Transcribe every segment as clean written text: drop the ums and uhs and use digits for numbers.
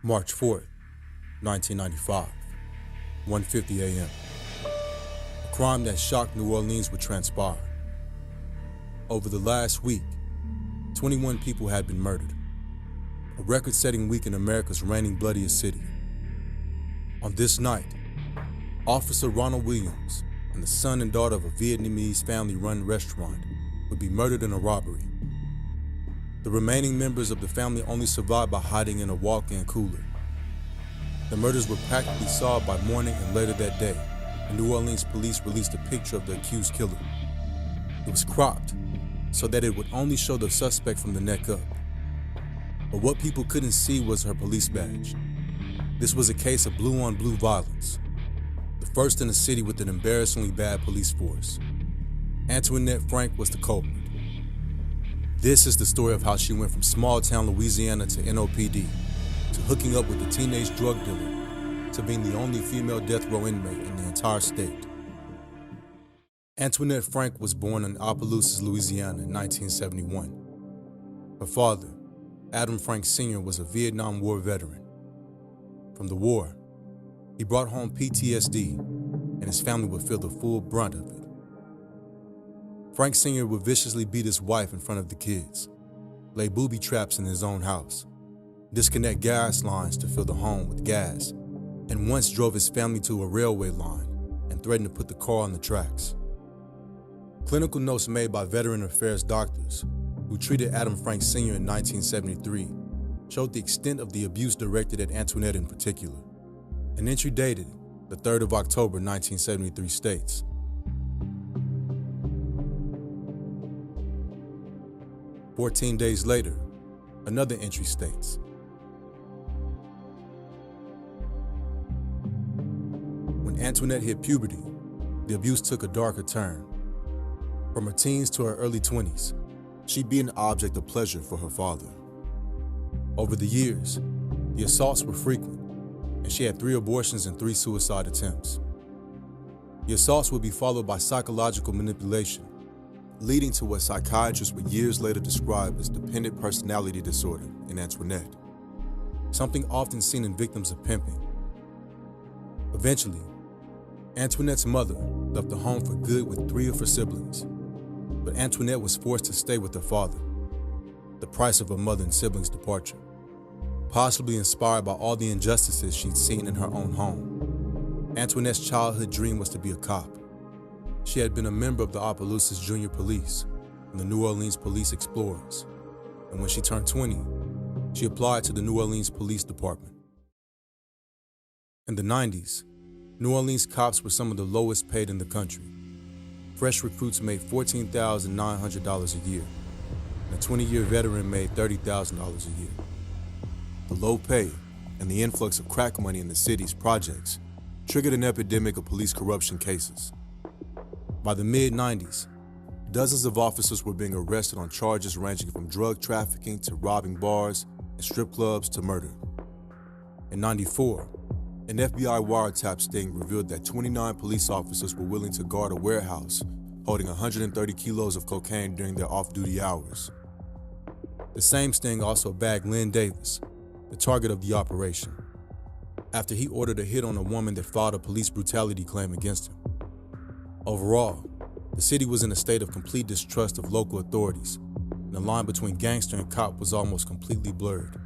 March 4th, 1995, 1:50 a.m. A crime that shocked New Orleans would transpire. Over the last week, 21 people had been murdered, a record-setting week in America's reigning bloodiest city. On this night, Officer Ronald Williams and the son and daughter of a Vietnamese family-run restaurant would be murdered in a robbery. The remaining members of the family only survived by hiding in a walk-in cooler. The murders were practically solved by morning, and later that day, the New Orleans police released a picture of the accused killer. It was cropped so that it would only show the suspect from the neck up. But what people couldn't see was her police badge. This was a case of blue-on-blue violence, the first in the city with an embarrassingly bad police force. Antoinette Frank was the culprit. This is the story of how she went from small-town Louisiana to NOPD, to hooking up with a teenage drug dealer, to being the only female death row inmate in the entire state. Antoinette Frank was born in Opelousas, Louisiana in 1971. Her father, Adam Frank Sr., was a Vietnam War veteran. From the war, he brought home PTSD, and his family would feel the full brunt of it. Frank Sr. would viciously beat his wife in front of the kids, lay booby traps in his own house, disconnect gas lines to fill the home with gas, and once drove his family to a railway line and threatened to put the car on the tracks. Clinical notes made by Veteran Affairs doctors who treated Adam Frank Sr. in 1973 showed the extent of the abuse directed at Antoinette in particular. An entry dated the 3rd of October 1973 states, "14 days later, another entry states, when Antoinette hit puberty, the abuse took a darker turn. From her teens to her early 20s, she'd be an object of pleasure for her father. Over the years, the assaults were frequent, and she had 3 abortions and 3 suicide attempts. The assaults would be followed by psychological manipulation, leading to what psychiatrists would years later describe as dependent personality disorder in Antoinette, something often seen in victims of pimping. Eventually, Antoinette's mother left the home for good with 3 of her siblings, but Antoinette was forced to stay with her father, the price of her mother and siblings' departure, possibly inspired by all the injustices she'd seen in her own home. Antoinette's childhood dream was to be a cop. She had been a member of the Opelousas Junior Police and the New Orleans Police Explorers, and when she turned 20, she applied to the New Orleans Police Department. In the 90s, New Orleans cops were some of the lowest paid in the country. Fresh recruits made $14,900 a year, and a 20-year veteran made $30,000 a year. The low pay and the influx of crack money in the city's projects triggered an epidemic of police corruption cases. By the mid-90s, dozens of officers were being arrested on charges ranging from drug trafficking to robbing bars and strip clubs to murder. In '94, an FBI wiretap sting revealed that 29 police officers were willing to guard a warehouse holding 130 kilos of cocaine during their off-duty hours. The same sting also bagged Lynn Davis, the target of the operation, after he ordered a hit on a woman that filed a police brutality claim against him. Overall, the city was in a state of complete distrust of local authorities, and the line between gangster and cop was almost completely blurred.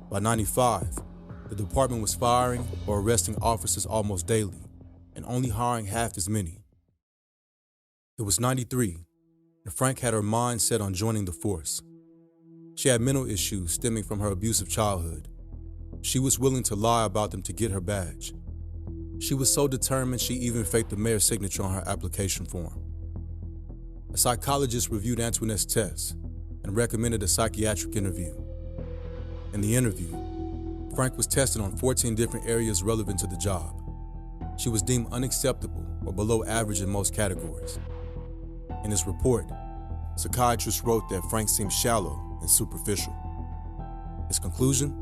By '95, the department was firing or arresting officers almost daily, and only hiring half as many. It was '93, and Frank had her mind set on joining the force. She had mental issues stemming from her abusive childhood. She was willing to lie about them to get her badge. She was so determined she even faked the mayor's signature on her application form. A psychologist reviewed Antoinette's tests and recommended a psychiatric interview. In the interview, Frank was tested on 14 different areas relevant to the job. She was deemed unacceptable or below average in most categories. In his report, psychiatrists wrote that Frank seemed shallow and superficial. His conclusion?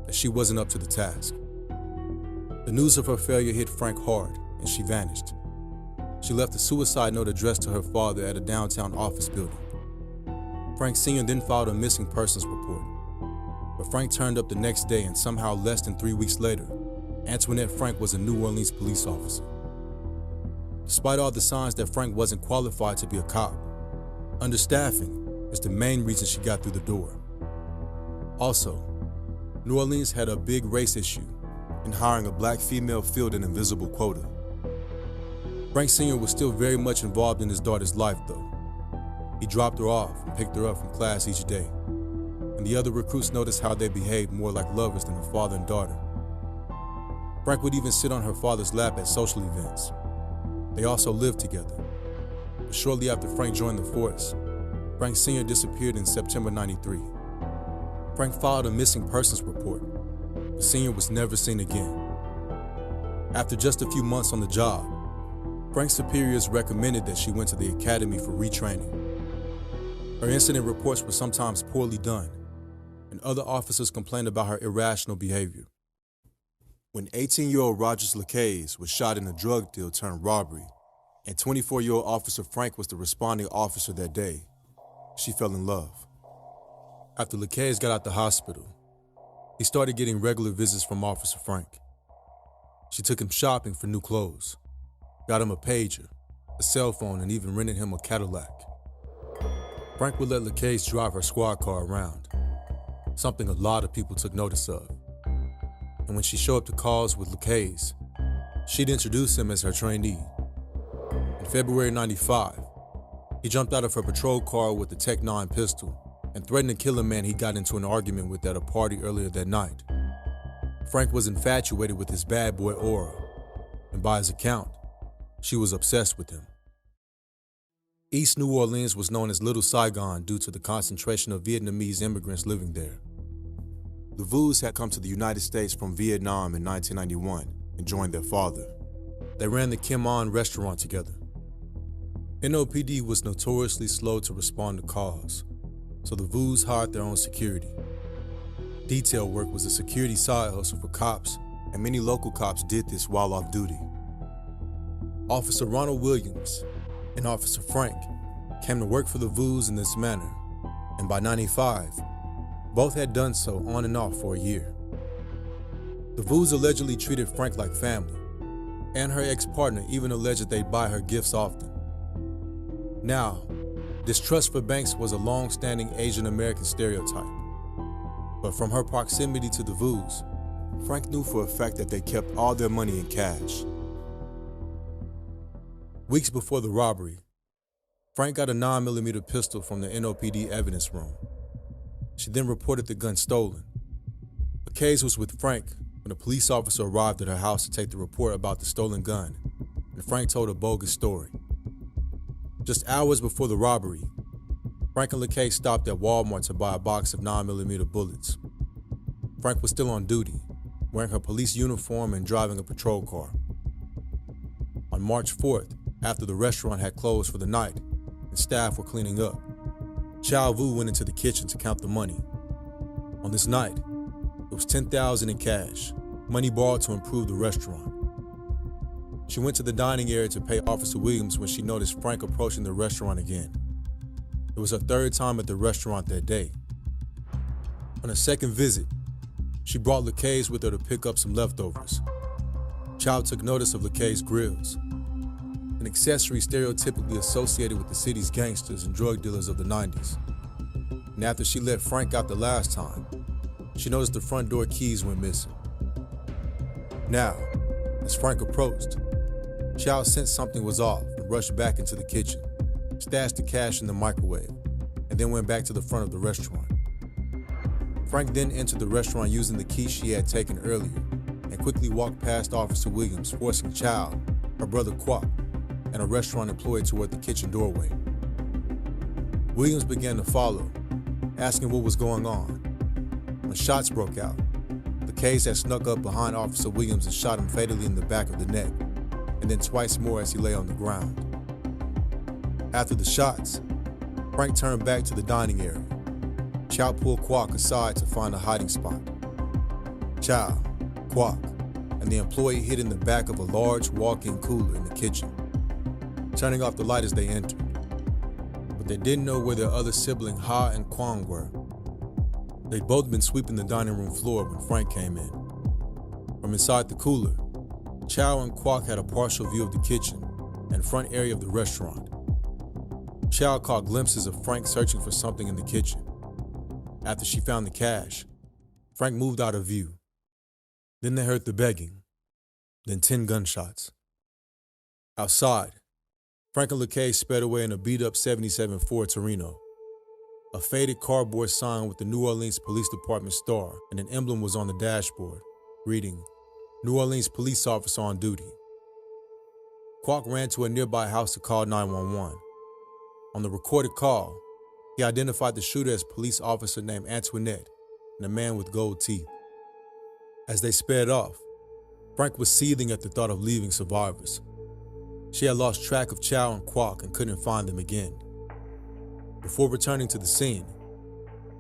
That she wasn't up to the task. The news of her failure hit Frank hard, and she vanished. She left a suicide note addressed to her father at a downtown office building. Frank Sr. then filed a missing persons report, but But Frank turned up the next day, and somehow less than 3 weeks later, Antoinette Frank was a New Orleans police officer. Despite all the signs that Frank wasn't qualified to be a cop, understaffing is the main reason she got through the door. Also, New Orleans had a big race issue in hiring a black female filled an invisible quota. Frank Sr. was still very much involved in his daughter's life, though. He dropped her off and picked her up from class each day, and the other recruits noticed how they behaved more like lovers than a father and daughter. Frank would even sit on her father's lap at social events. They also lived together. But shortly after Frank joined the force, Frank Sr. disappeared in September '93. Frank filed a missing persons report, but Sr. was never seen again. After just a few months on the job, Frank's superiors recommended that she went to the academy for retraining. Her incident reports were sometimes poorly done, and other officers complained about her irrational behavior. When 18-year-old Rogers Lacaze was shot in a drug deal turned robbery, and 24-year-old Officer Frank was the responding officer that day, she fell in love. After Lacaze got out the hospital, he started getting regular visits from Officer Frank. She took him shopping for new clothes, got him a pager, a cell phone, and even rented him a Cadillac. Frank would let Lacaze drive her squad car around, something a lot of people took notice of. And when she showed up to calls with Lacaze, she'd introduce him as her trainee. In February '95, he jumped out of her patrol car with a Tech 9 pistol and threatened to kill a man he got into an argument with at a party earlier that night. Frank was infatuated with his bad boy aura, and by his account, she was obsessed with him. East New Orleans was known as Little Saigon due to the concentration of Vietnamese immigrants living there. The Vus had come to the United States from Vietnam in 1991 and joined their father. They ran the Kim On restaurant together. NOPD was notoriously slow to respond to calls, so the Vus hired their own security. Detail work was a security side hustle for cops, and many local cops did this while off duty. Officer Ronald Williams and Officer Frank came to work for the Vus in this manner, and by '95, both had done so on and off for a year. The Vus allegedly treated Frank like family, and her ex-partner even alleged that they'd buy her gifts often. Now, distrust for banks was a long-standing Asian American stereotype, but from her proximity to the Vus, Frank knew for a fact that they kept all their money in cash. Weeks before the robbery, Frank got a 9mm pistol from the NOPD evidence room. She then reported the gun stolen. Lacaze was with Frank when a police officer arrived at her house to take the report about the stolen gun, and Frank told a bogus story. Just hours before the robbery, Frank and Lacaze stopped at Walmart to buy a box of 9mm bullets. Frank was still on duty, wearing her police uniform and driving a patrol car. On March 4th, after the restaurant had closed for the night and staff were cleaning up, Chow Vu went into the kitchen to count the money. On this night, it was $10,000 in cash, money borrowed to improve the restaurant. She went to the dining area to pay Officer Williams when she noticed Frank approaching the restaurant again. It was her third time at the restaurant that day. On a second visit, she brought Lacaze with her to pick up some leftovers. Chow took notice of Lacaze's grills, an accessory stereotypically associated with the city's gangsters and drug dealers of the '90s. And after she let Frank out the last time, she noticed the front door keys went missing. Now, as Frank approached, Chow sensed something was off and rushed back into the kitchen, stashed the cash in the microwave, and then went back to the front of the restaurant. Frank then entered the restaurant using the key she had taken earlier and quickly walked past Officer Williams, forcing Chow, her brother Kwok, and a restaurant employee toward the kitchen doorway. Williams began to follow, asking what was going on. When shots broke out, Lacaze had snuck up behind Officer Williams and shot him fatally in the back of the neck, and then twice more as he lay on the ground. After the shots, Frank turned back to the dining area. Chow pulled Kwok aside to find a hiding spot. Chow, Kwok, and the employee hid in the back of a large walk-in cooler in the kitchen, turning off the light as they entered. But they didn't know where their other sibling Ha and Kwong were. They'd both been sweeping the dining room floor when Frank came in. From inside the cooler, Chow and Kwok had a partial view of the kitchen and front area of the restaurant. Chow caught glimpses of Frank searching for something in the kitchen. After she found the cash, Frank moved out of view. Then they heard the begging, then 10 gunshots. Outside, Frank and LaCaze sped away in a beat-up 77 Ford Torino. A faded cardboard sign with the New Orleans Police Department star and an emblem was on the dashboard, reading, "New Orleans Police Officer on duty." Kwok ran to a nearby house to call 911. On the recorded call, he identified the shooter as police officer named Antoinette and a man with gold teeth. As they sped off, Frank was seething at the thought of leaving survivors. She had lost track of Chow and Kwok and couldn't find them again. Before returning to the scene,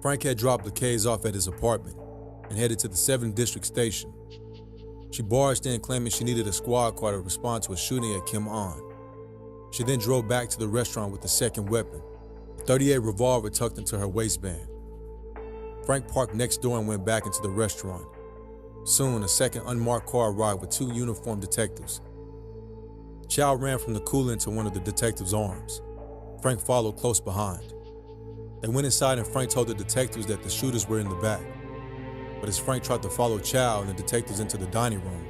Frank had dropped LaCaze off at his apartment and headed to the 7th District Station. She barged in claiming she needed a squad car to respond to a shooting at Kim On. She then drove back to the restaurant with the second weapon, a .38 revolver tucked into her waistband. Frank parked next door and went back into the restaurant. Soon, a second unmarked car arrived with 2 uniformed detectives. Chow ran from the cooler into one of the detectives' arms. Frank followed close behind. They went inside and Frank told the detectives that the shooters were in the back. But as Frank tried to follow Chow and the detectives into the dining room,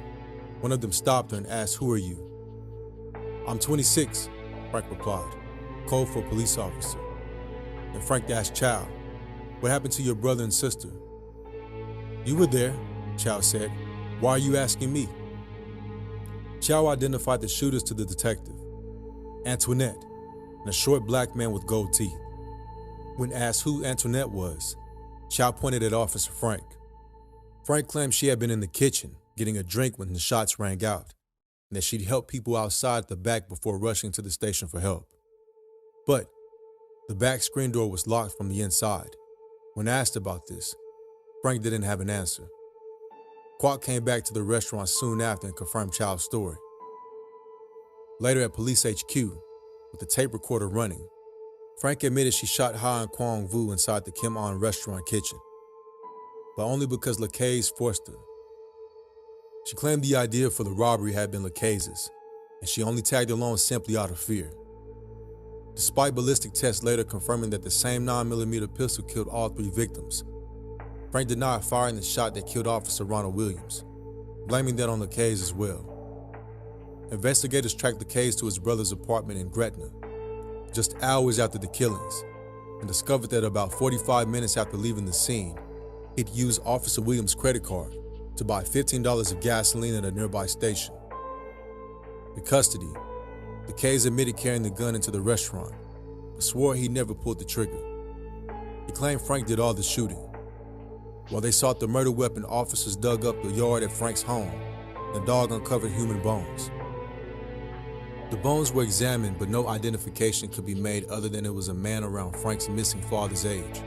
one of them stopped her and asked, "Who are you?" "I'm 26, Frank replied, code for police officer. Then Frank asked Chow, "What happened to your brother and sister?" "You were there," Chow said. "Why are you asking me?" Chow identified the shooters to the detective, Antoinette, and a short black man with gold teeth. When asked who Antoinette was, Chow pointed at Officer Frank. Frank claimed she had been in the kitchen getting a drink when the shots rang out, and that she'd helped people outside at the back before rushing to the station for help. But the back screen door was locked from the inside. When asked about this, Frank didn't have an answer. Kwok came back to the restaurant soon after and confirmed Chow's story. Later at Police HQ, with the tape recorder running, Frank admitted she shot Ha and Kwong Vu inside the Kim On restaurant kitchen, but only because LaCaze forced her. She claimed the idea for the robbery had been LaCaze's, and she only tagged along simply out of fear. Despite ballistic tests later confirming that the same 9mm pistol killed all 3 victims, Frank denied firing the shot that killed Officer Ronald Williams, blaming that on LaCaze as well. Investigators tracked LaCaze to his brother's apartment in Gretna, just hours after the killings, and discovered that about 45 minutes after leaving the scene, he'd used Officer Williams' credit card to buy $15 of gasoline at a nearby station. In custody, LaCaze admitted carrying the gun into the restaurant, but swore he never pulled the trigger. He claimed Frank did all the shooting. While they sought the murder weapon, officers dug up the yard at Frank's home. The dog uncovered human bones. The bones were examined, but no identification could be made other than it was a man around Frank's missing father's age.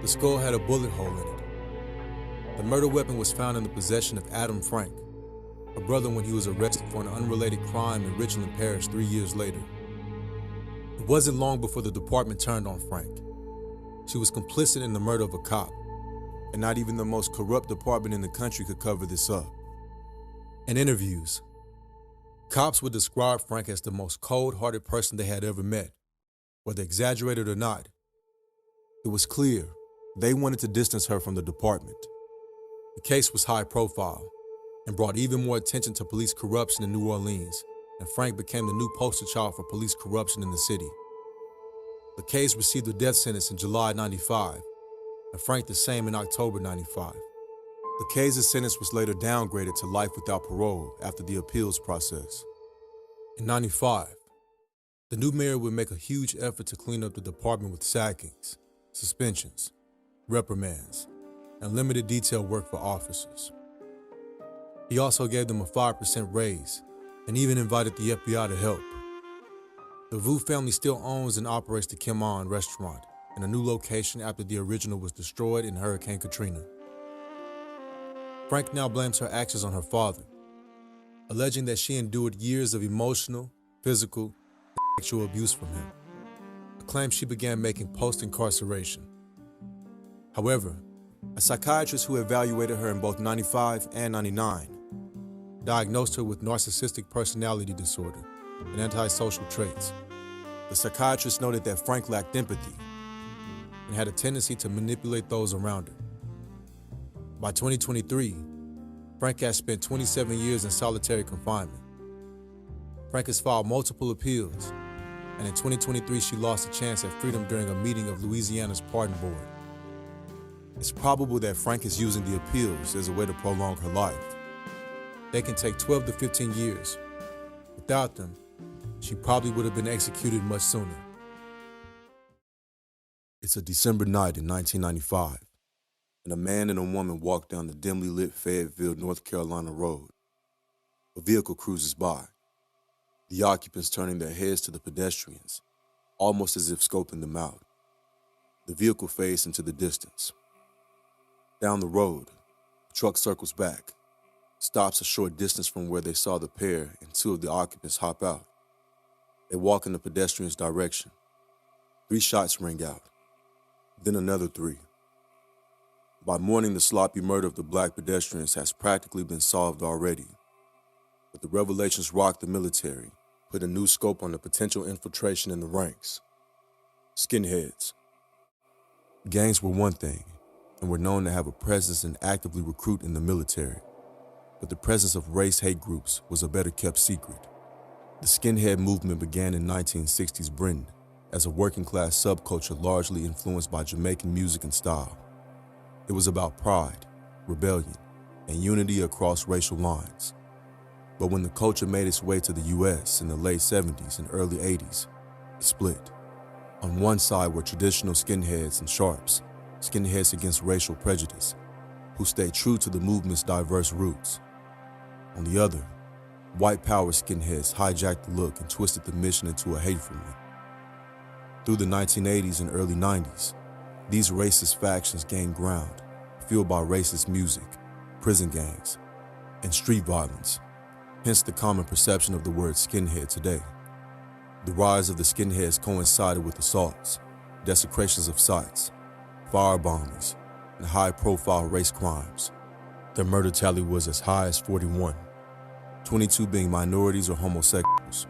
The skull had a bullet hole in it. The murder weapon was found in the possession of Adam Frank, a brother when he was arrested for an unrelated crime in Richland Parish 3 years later. It wasn't long before the department turned on Frank. She was complicit in the murder of a cop, and not even the most corrupt department in the country could cover this up. In interviews, cops would describe Frank as the most cold-hearted person they had ever met. Whether exaggerated or not, it was clear they wanted to distance her from the department. The case was high profile and brought even more attention to police corruption in New Orleans, and Frank became the new poster child for police corruption in the city. LaCaze received a death sentence in July '95, and Frank the same in October '95. LaCaze's sentence was later downgraded to life without parole after the appeals process. In '95, the new mayor would make a huge effort to clean up the department with sackings, suspensions, reprimands, and limited detail work for officers. He also gave them a 5% raise and even invited the FBI to help. The Vu family still owns and operates the Kim On restaurant in a new location after the original was destroyed in Hurricane Katrina. Frank now blames her actions on her father, alleging that she endured years of emotional, physical, and sexual abuse from him, a claim she began making post-incarceration. However, a psychiatrist who evaluated her in both 95 and 99 diagnosed her with narcissistic personality disorder and antisocial traits. The psychiatrist noted that Frank lacked empathy and had a tendency to manipulate those around her. By 2023, Frank has spent 27 years in solitary confinement. Frank has filed multiple appeals, and in 2023 she lost a chance at freedom during a meeting of Louisiana's Pardon Board. It's probable that Frank is using the appeals as a way to prolong her life. They can take 12 to 15 years. Without them, she probably would have been executed much sooner. It's a December night in 1995, and a man and a woman walk down the dimly lit Fayetteville, North Carolina road. A vehicle cruises by, the occupants turning their heads to the pedestrians, almost as if scoping them out. The vehicle fades into the distance. Down the road, the truck circles back, stops a short distance from where they saw the pair, and two of the occupants hop out. They walk in the pedestrian's direction. 3 shots ring out, then another 3. By morning, the sloppy murder of the black pedestrians has practically been solved already. But the revelations rocked the military, put a new scope on the potential infiltration in the ranks. Skinheads. Gangs were one thing, and were known to have a presence and actively recruit in the military. But the presence of race-hate groups was a better-kept secret. The skinhead movement began in 1960s Britain as a working-class subculture largely influenced by Jamaican music and style. It was about pride, rebellion, and unity across racial lines. But when the culture made its way to the U.S. in the late 70s and early 80s, it split. On one side were traditional skinheads and sharps, skinheads against racial prejudice, who stayed true to the movement's diverse roots. On the other, white power skinheads hijacked the look and twisted the mission into a hateful one. Through the 1980s and early 90s, these racist factions gained ground, fueled by racist music, prison gangs, and street violence, hence the common perception of the word skinhead today. The rise of the skinheads coincided with assaults, desecrations of sites, firebombings, and high-profile race crimes. Their murder tally was as high as 41, 22 being minorities or homosexuals.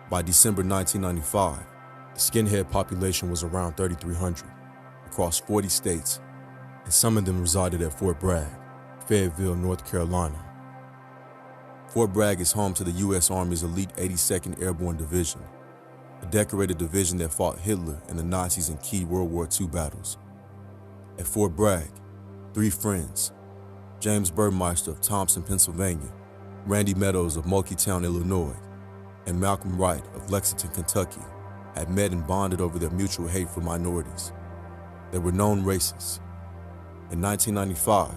By December 1995, the skinhead population was around 3,300 across 40 states, and some of them resided at Fort Bragg, Fayetteville, North Carolina. Fort Bragg is home to the U.S. Army's elite 82nd Airborne Division, a decorated division that fought Hitler and the Nazis in key World War II battles. At Fort Bragg, 3 friends, James Burmeister of Thompson, Pennsylvania, Randy Meadows of Monkeytown, Illinois, and Malcolm Wright of Lexington, Kentucky, had met and bonded over their mutual hate for minorities. They were known racists. In 1995,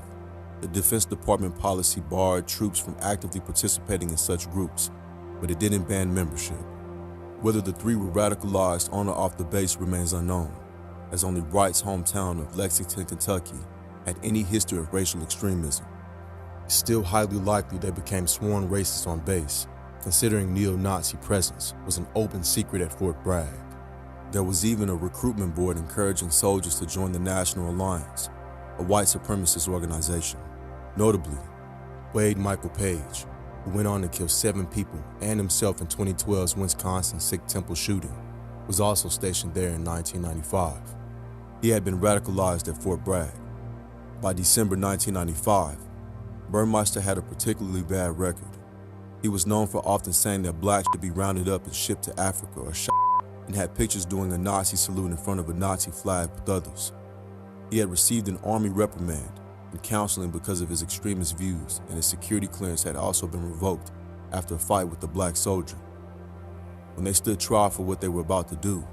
the Defense Department policy barred troops from actively participating in such groups, but it didn't ban membership. Whether the 3 were radicalized on or off the base remains unknown, as only Wright's hometown of Lexington, Kentucky, had any history of racial extremism. It's still highly likely they became sworn racists on base, considering neo-Nazi presence was an open secret at Fort Bragg. There was even a recruitment board encouraging soldiers to join the National Alliance, a white supremacist organization. Notably, Wade Michael Page, who went on to kill 7 people and himself in 2012's Wisconsin Sikh temple shooting, was also stationed there in 1995. He had been radicalized at Fort Bragg. By December 1995, Burmeister had a particularly bad record. He was known for often saying that blacks should be rounded up and shipped to Africa or shot, and had pictures doing a Nazi salute in front of a Nazi flag with others. He had received an army reprimand and counseling because of his extremist views, and his security clearance had also been revoked after a fight with a black soldier. When they stood trial for what they were about to do,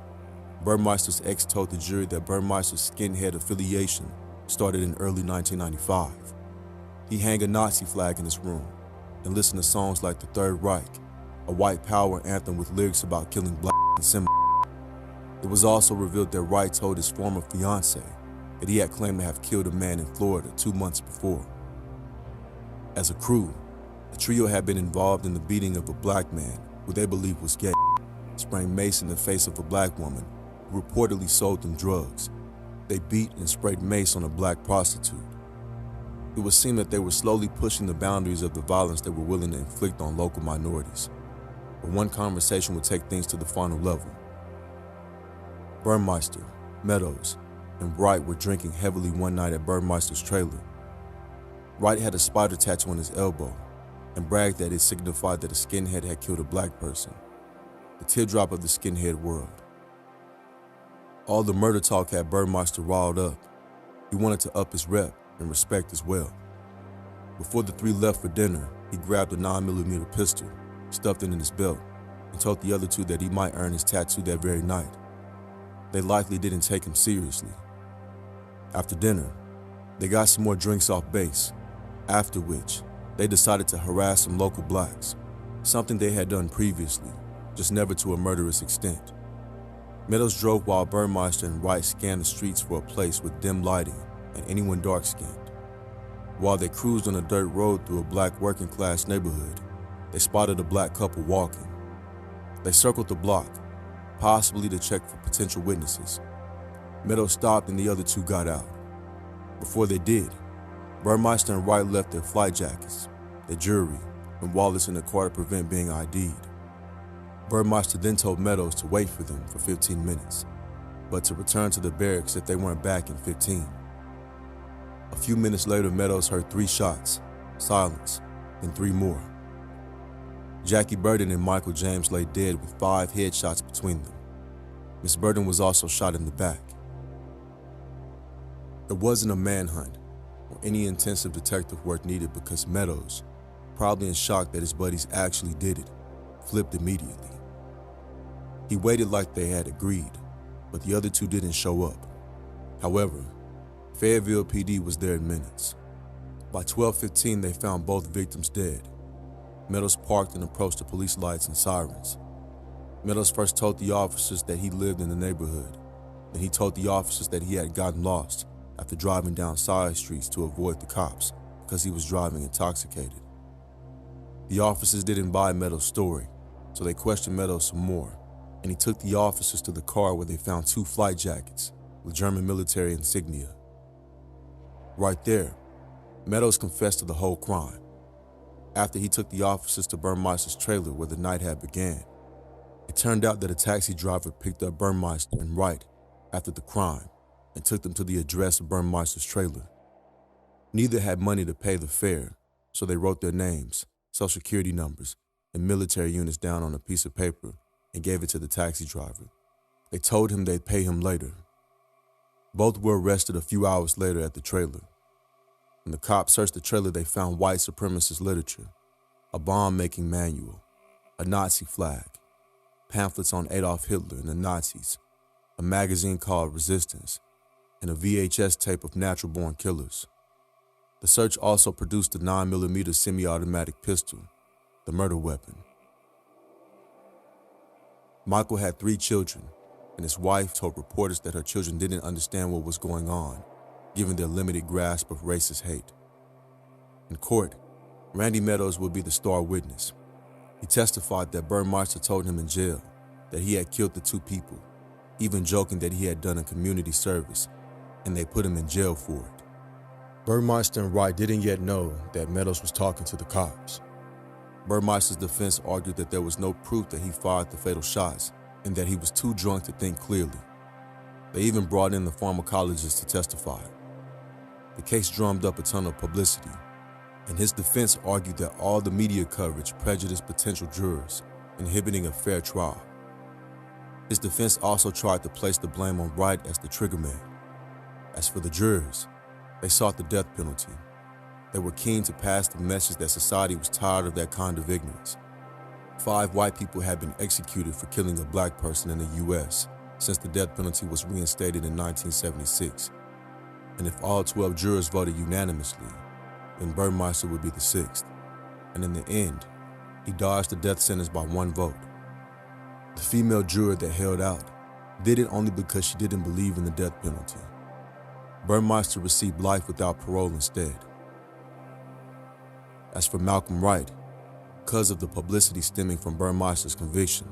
Burmeister's ex told the jury that Burmeister's skinhead affiliation started in early 1995. He hung a Nazi flag in his room and listened to songs like The Third Reich, a white power anthem with lyrics about killing blacks and Semites. It was also revealed that Wright told his former fiancée that he had claimed to have killed a man in Florida 2 months before. As a crew, the trio had been involved in the beating of a black man who they believed was gay, spraying mace in the face of a black woman who reportedly sold them drugs, They beat and sprayed mace on a black prostitute. It would seem that they were slowly pushing the boundaries of the violence they were willing to inflict on local minorities. But one conversation would take things to the final level. Burmeister, Meadows, and Wright were drinking heavily one night at Burmeister's trailer. Wright had a spider tattoo on his elbow and bragged that it signified that a skinhead had killed a black person, the teardrop of the skinhead world. All the murder talk had Burmeister riled up. He wanted to up his rep and respect as well. Before the three left for dinner, he grabbed a 9mm pistol, stuffed it in his belt, and told the other two that he might earn his tattoo that very night. They likely didn't take him seriously. After dinner, they got some more drinks off base, after which they decided to harass some local blacks, something they had done previously, just never to a murderous extent. Meadows drove while Burmeister and Wright scanned the streets for a place with dim lighting and anyone dark-skinned. While they cruised on a dirt road through a black working-class neighborhood, they spotted a black couple walking. They circled the block, possibly to check for potential witnesses. Meadows stopped and the other two got out. Before they did, Burmeister and Wright left their flight jackets, their jewelry, and wallets in the car to prevent being ID'd. Burmeister then told Meadows to wait for them for 15 minutes, but to return to the barracks if they weren't back in 15. A few minutes later, Meadows heard 3 shots, silence, then 3 more. Jackie Burden and Michael James lay dead with 5 headshots between them. Miss Burden was also shot in the back. There wasn't a manhunt or any intensive detective work needed because Meadows, probably in shock that his buddies actually did it, flipped immediately. He waited like they had agreed, but the other two didn't show up. However, Fayetteville PD was there in minutes. By 12:15, they found both victims dead. Meadows parked and approached the police lights and sirens. Meadows first told the officers that he lived in the neighborhood. Then he told the officers that he had gotten lost after driving down side streets to avoid the cops because he was driving intoxicated. The officers didn't buy Meadows' story, so they questioned Meadows some more, and he took the officers to the car where they found 2 flight jackets with German military insignia. Right there, Meadows confessed to the whole crime. After he took the officers to Burmeister's trailer where the night had began, it turned out that a taxi driver picked up Burmeister and Wright after the crime and took them to the address of Burmeister's trailer. Neither had money to pay the fare, so they wrote their names, social security numbers, and military units down on a piece of paper and gave it to the taxi driver. They told him they'd pay him later. Both were arrested a few hours later at the trailer. When the cops searched the trailer, they found white supremacist literature, a bomb-making manual, a Nazi flag, pamphlets on Adolf Hitler and the Nazis, a magazine called Resistance, and a VHS tape of natural-born killers. The search also produced a 9mm semi-automatic pistol, the murder weapon. Michael had 3 children, and his wife told reporters that her children didn't understand what was going on, given their limited grasp of racist hate. In court, Randy Meadows would be the star witness. He testified that Burmeister told him in jail that he had killed the 2 people, even joking that he had done a community service, and they put him in jail for it. Burmeister and Wright didn't yet know that Meadows was talking to the cops. Burmeister's defense argued that there was no proof that he fired the fatal shots and that he was too drunk to think clearly. They even brought in the pharmacologist to testify. The case drummed up a ton of publicity, and his defense argued that all the media coverage prejudiced potential jurors, inhibiting a fair trial. His defense also tried to place the blame on Wright as the triggerman. As for the jurors, they sought the death penalty. They were keen to pass the message that society was tired of that kind of ignorance. 5 white people had been executed for killing a black person in the U.S. since the death penalty was reinstated in 1976. And if all 12 jurors voted unanimously, then Burmeister would be the 6th. And in the end, he dodged the death sentence by 1 vote. The female juror that held out did it only because she didn't believe in the death penalty. Burmeister received life without parole instead. As for Malcolm Wright, because of the publicity stemming from Burmeister's conviction,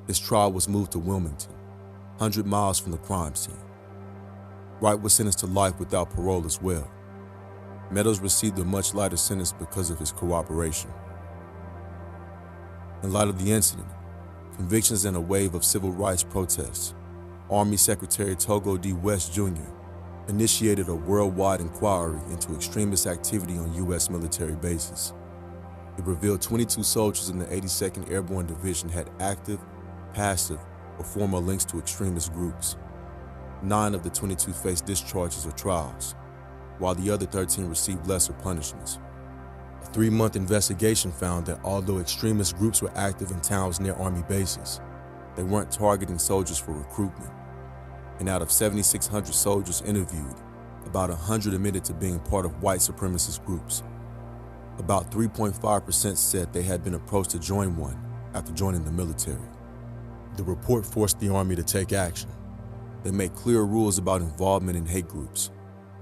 his trial was moved to Wilmington, 100 miles from the crime scene. Wright was sentenced to life without parole as well. Meadows received a much lighter sentence because of his cooperation. In light of the incident, convictions and a wave of civil rights protests, Army Secretary Togo D. West Jr. initiated a worldwide inquiry into extremist activity on U.S. military bases. It revealed 22 soldiers in the 82nd Airborne Division had active, passive, or former links to extremist groups. 9 of the 22 faced discharges or trials, while the other 13 received lesser punishments. A 3-month investigation found that although extremist groups were active in towns near Army bases, they weren't targeting soldiers for recruitment. And out of 7,600 soldiers interviewed, about 100 admitted to being part of white supremacist groups. About 3.5% said they had been approached to join one after joining the military. The report forced the Army to take action. They made clear rules about involvement in hate groups,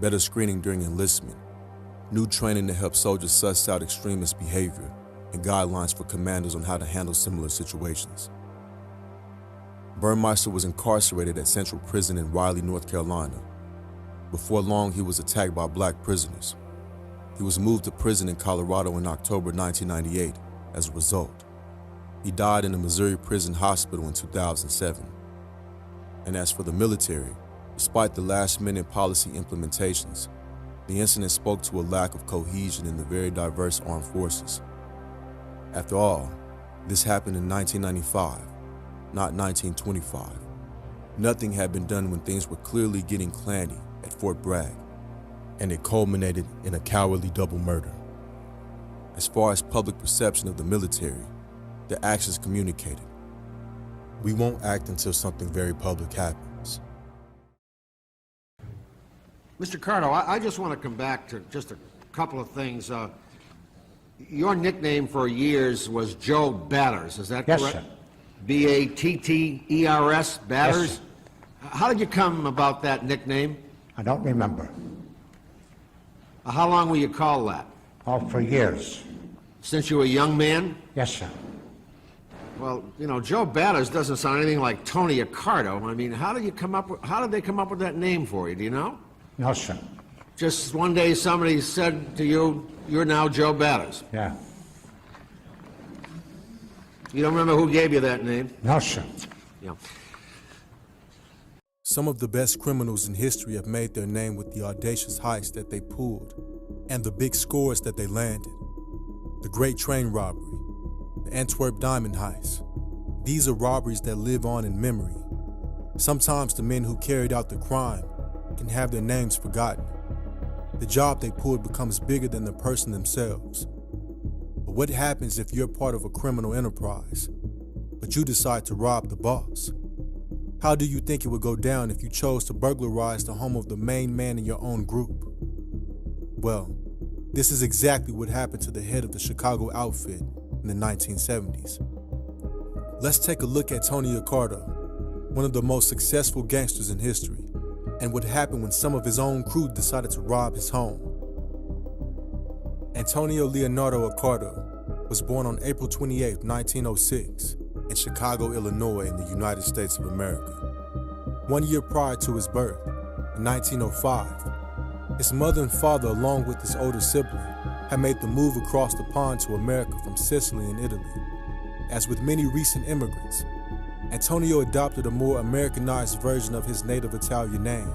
better screening during enlistment, new training to help soldiers suss out extremist behavior, and guidelines for commanders on how to handle similar situations. Burmeister was incarcerated at Central Prison in Raleigh, North Carolina. Before long, he was attacked by black prisoners. He was moved to prison in Colorado in October 1998 as a result. He died in a Missouri prison hospital in 2007. And as for the military, despite the last-minute policy implementations, the incident spoke to a lack of cohesion in the very diverse armed forces. After all, this happened in 1995, not 1925. Nothing had been done when things were clearly getting clanny at Fort Bragg, and it culminated in a cowardly double murder. As far as public perception of the military, their actions communicated. We won't act until something very public happens. Mr. Cardo, I just want to come back to just a couple of things. Your nickname for years was Joe Batters, is that correct? Yes, sir. B-A-T-T-E-R-S, Batters? Yes, sir. How did you come about that nickname? I don't remember. How long were you called that? Oh, for years. Since you were a young man? Yes, sir. Well, you know, Joe Batters doesn't sound anything like Tony Accardo. I mean, how did they come up with that name for you, do you know? No, sir. Just one day somebody said to you, you're now Joe Batters. Yeah. You don't remember who gave you that name? No, sir. Yeah. Some of the best criminals in history have made their name with the audacious heists that they pulled and the big scores that they landed. The Great Train Robbery, the Antwerp Diamond Heist. These are robberies that live on in memory. Sometimes the men who carried out the crime can have their names forgotten. The job they pulled becomes bigger than the person themselves. But what happens if you're part of a criminal enterprise, but you decide to rob the boss? How do you think it would go down if you chose to burglarize the home of the main man in your own group? Well, this is exactly what happened to the head of the Chicago outfit in the 1970s. Let's take a look at Tony Accardo, one of the most successful gangsters in history, and what happened when some of his own crew decided to rob his home. Antonio Leonardo Accardo was born on April 28, 1906, in Chicago, Illinois, in the United States of America. 1 year prior to his birth, in 1905, his mother and father, along with his older sibling, had made the move across the pond to America from Sicily and Italy. As with many recent immigrants, Antonio adopted a more Americanized version of his native Italian name,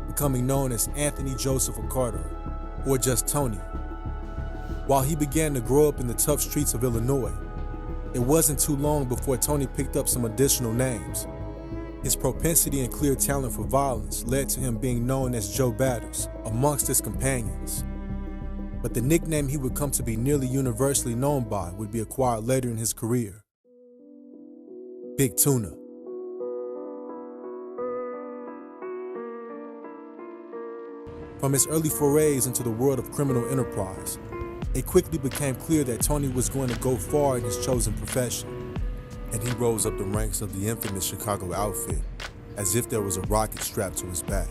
becoming known as Anthony Joseph Accardo, or just Tony. While he began to grow up in the tough streets of Illinois, it wasn't too long before Tony picked up some additional names. His propensity and clear talent for violence led to him being known as Joe Batters amongst his companions. But the nickname he would come to be nearly universally known by would be acquired later in his career: Big Tuna. From his early forays into the world of criminal enterprise, it quickly became clear that Tony was going to go far in his chosen profession, and he rose up the ranks of the infamous Chicago outfit as if there was a rocket strapped to his back.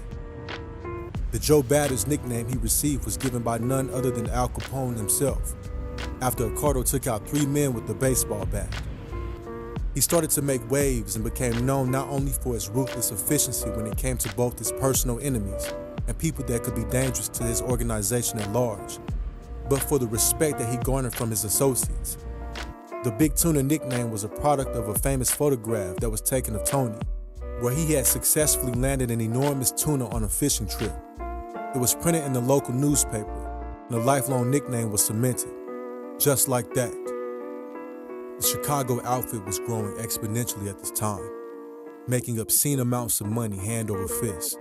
The Joe Batters nickname he received was given by none other than Al Capone himself, after Accardo took out 3 men with a baseball bat. He started to make waves and became known not only for his ruthless efficiency when it came to both his personal enemies and people that could be dangerous to his organization at large, but for the respect that he garnered from his associates. The Big Tuna nickname was a product of a famous photograph that was taken of Tony, where he had successfully landed an enormous tuna on a fishing trip. It was printed in the local newspaper, and a lifelong nickname was cemented. Just like that. The Chicago outfit was growing exponentially at this time, making obscene amounts of money hand over fist.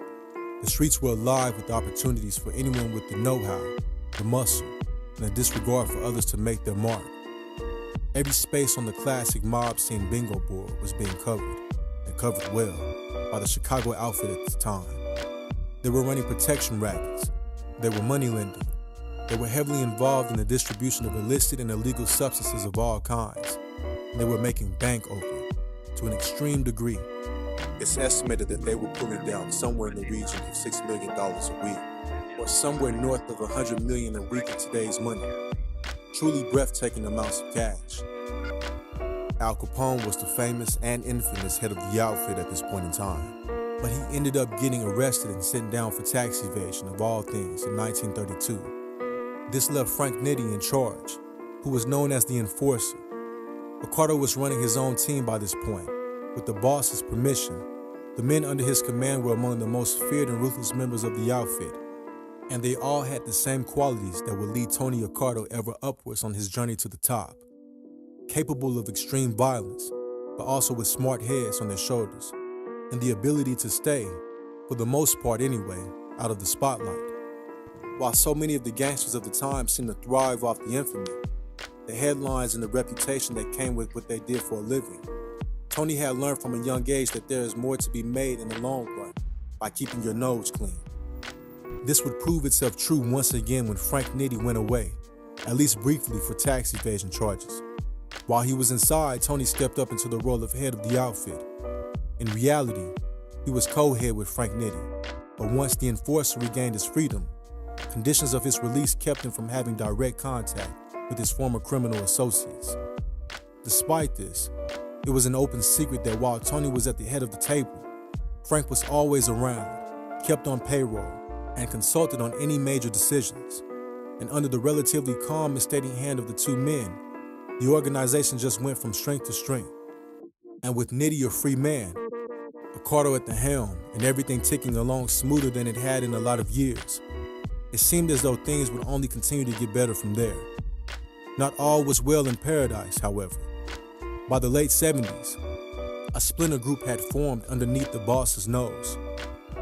The streets were alive with opportunities for anyone with the know-how, the muscle, and a disregard for others to make their mark. Every space on the classic mob scene bingo board was being covered, and covered well, by the Chicago outfit at the time. They were running protection rackets. They were moneylending. They were heavily involved in the distribution of illicit and illegal substances of all kinds. They were making bank over it, to an extreme degree. It's estimated that they were pulling down somewhere in the region of $6 million a week, or somewhere north of $100 million a week in today's money. Truly breathtaking amounts of cash. Al Capone was the famous and infamous head of the outfit at this point in time, but he ended up getting arrested and sent down for tax evasion of all things in 1932. This left Frank Nitti in charge, who was known as the Enforcer. Ricardo was running his own team by this point. With the boss's permission, the men under his command were among the most feared and ruthless members of the outfit, and they all had the same qualities that would lead Tony Ricardo ever upwards on his journey to the top. Capable of extreme violence, but also with smart heads on their shoulders, and the ability to stay, for the most part anyway, out of the spotlight. While so many of the gangsters of the time seemed to thrive off the infamy, the headlines and the reputation that came with what they did for a living, Tony had learned from a young age that there is more to be made in the long run by keeping your nose clean. This would prove itself true once again when Frank Nitti went away, at least briefly for tax evasion charges. While he was inside, Tony stepped up into the role of head of the outfit. In reality, he was co-head with Frank Nitti, but once the Enforcer regained his freedom, conditions of his release kept him from having direct contact with his former criminal associates. Despite this, it was an open secret that while Tony was at the head of the table, Frank was always around, kept on payroll, and consulted on any major decisions. And under the relatively calm and steady hand of the two men, the organization just went from strength to strength. And with Nitti a free man, Ricardo at the helm, and everything ticking along smoother than it had in a lot of years, it seemed as though things would only continue to get better from there. Not all was well in paradise, however. By the late 70s, a splinter group had formed underneath the boss's nose,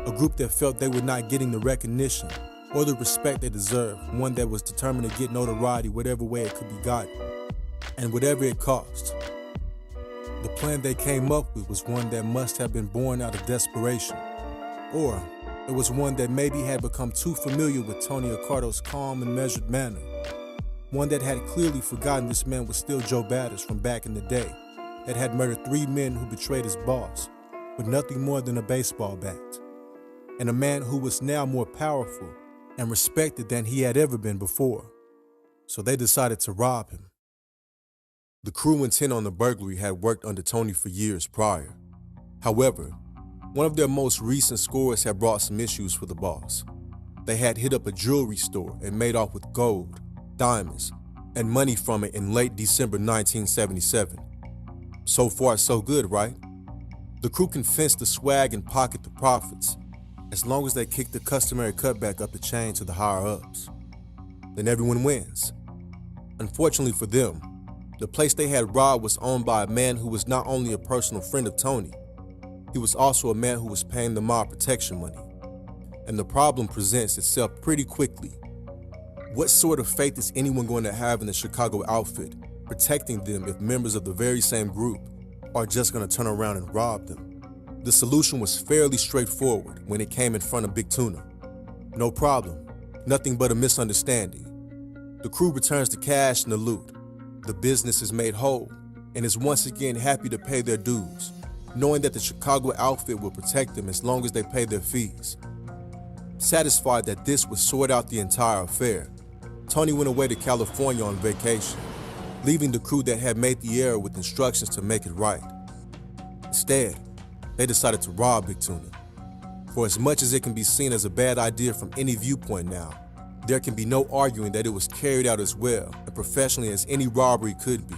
a group that felt they were not getting the recognition or the respect they deserved, one that was determined to get notoriety whatever way it could be gotten, and whatever it cost. The plan they came up with was one that must have been born out of desperation, or it was one that maybe had become too familiar with Tony Ricardo's calm and measured manner, one that had clearly forgotten this man was still Joe Batters from back in the day that had murdered 3 men who betrayed his boss with nothing more than a baseball bat, and a man who was now more powerful and respected than he had ever been before. So they decided to rob him. The crew intent on the burglary had worked under Tony for years prior. However, one of their most recent scores had brought some issues for the boss. They had hit up a jewelry store and made off with gold, diamonds, and money from it in late December 1977. So far, so good, right? The crew can fence the swag and pocket the profits, as long as they kick the customary cutback up the chain to the higher-ups. Then everyone wins. Unfortunately for them, the place they had robbed was owned by a man who was not only a personal friend of Tony, he was also a man who was paying the mob protection money. And the problem presents itself pretty quickly. What sort of faith is anyone going to have in the Chicago outfit, protecting them if members of the very same group are just going to turn around and rob them? The solution was fairly straightforward when it came in front of Big Tuna. No problem, nothing but a misunderstanding. The crew returns the cash and the loot. The business is made whole and is once again happy to pay their dues, knowing that the Chicago outfit will protect them as long as they pay their fees. Satisfied that this would sort out the entire affair, Tony went away to California on vacation, leaving the crew that had made the error with instructions to make it right. Instead, they decided to rob Big Tuna. For as much as it can be seen as a bad idea from any viewpoint now, there can be no arguing that it was carried out as well and professionally as any robbery could be,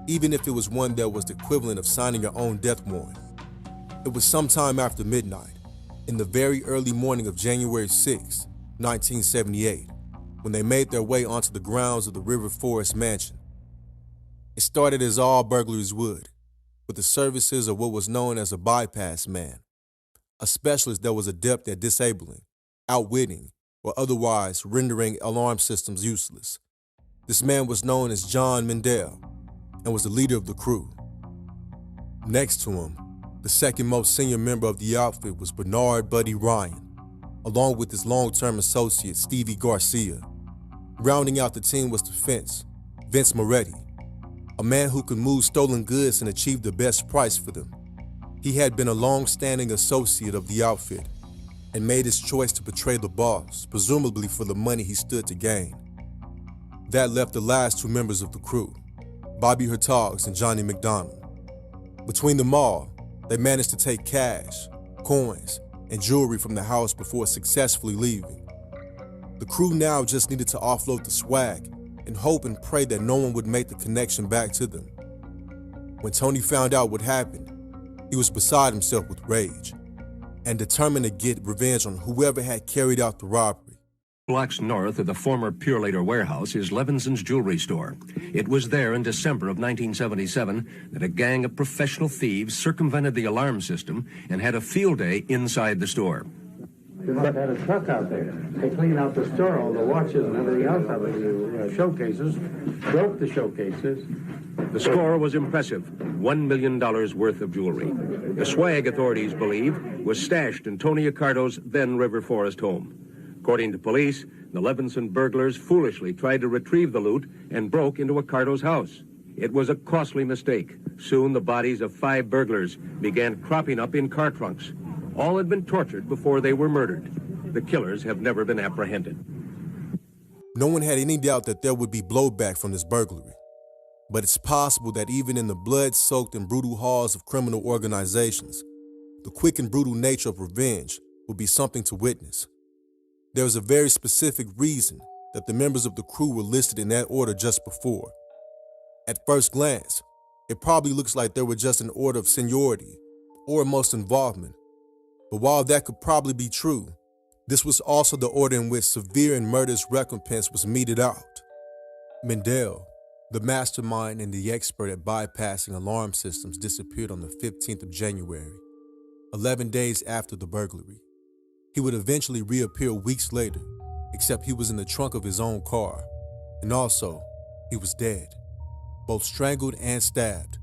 even if it was one that was the equivalent of signing your own death warrant. It was sometime after midnight, in the very early morning of January 6, 1978, when they made their way onto the grounds of the River Forest Mansion. It started as all burglaries would, with the services of what was known as a bypass man, a specialist that was adept at disabling, outwitting, or otherwise rendering alarm systems useless. This man was known as John Mendel and was the leader of the crew. Next to him, the second most senior member of the outfit was Bernard Buddy Ryan, along with his long-term associate Stevie Garcia. Rounding out the team was the fence, Vince Moretti, a man who could move stolen goods and achieve the best price for them. He had been a long-standing associate of the outfit and made his choice to betray the boss, presumably for the money he stood to gain. That left the last two members of the crew, Bobby Hertogs and Johnny McDonald. Between them all, they managed to take cash, coins, and jewelry from the house before successfully leaving. The crew now just needed to offload the swag and hope and pray that no one would make the connection back to them. When Tony found out what happened, he was beside himself with rage and determined to get revenge on whoever had carried out the robbery. Blocks north of the former Pure Later warehouse is Levinson's jewelry store. It was there in December of 1977 that a gang of professional thieves circumvented the alarm system and had a field day inside the store. They must have had a truck out there. They cleaned out the store, all the watches and everything else out of the showcases, broke the showcases. The score was impressive, $1 million worth of jewelry. The swag, authorities believe, was stashed in Tony Accardo's then River Forest home. According to police, the Levinson burglars foolishly tried to retrieve the loot and broke into Accardo's house. It was a costly mistake. Soon the bodies of 5 burglars began cropping up in car trunks. All had been tortured before they were murdered. The killers have never been apprehended. No one had any doubt that there would be blowback from this burglary. But it's possible that even in the blood-soaked and brutal halls of criminal organizations, the quick and brutal nature of revenge would be something to witness. There was a very specific reason that the members of the crew were listed in that order just before. At first glance, it probably looks like they were just in order of seniority or most involvement. But while that could probably be true, this was also the order in which severe and murderous recompense was meted out. Mendel, the mastermind and the expert at bypassing alarm systems, disappeared on the 15th of January, 11 days after the burglary. He would eventually reappear weeks later, except he was in the trunk of his own car, and also, he was dead, both strangled and stabbed,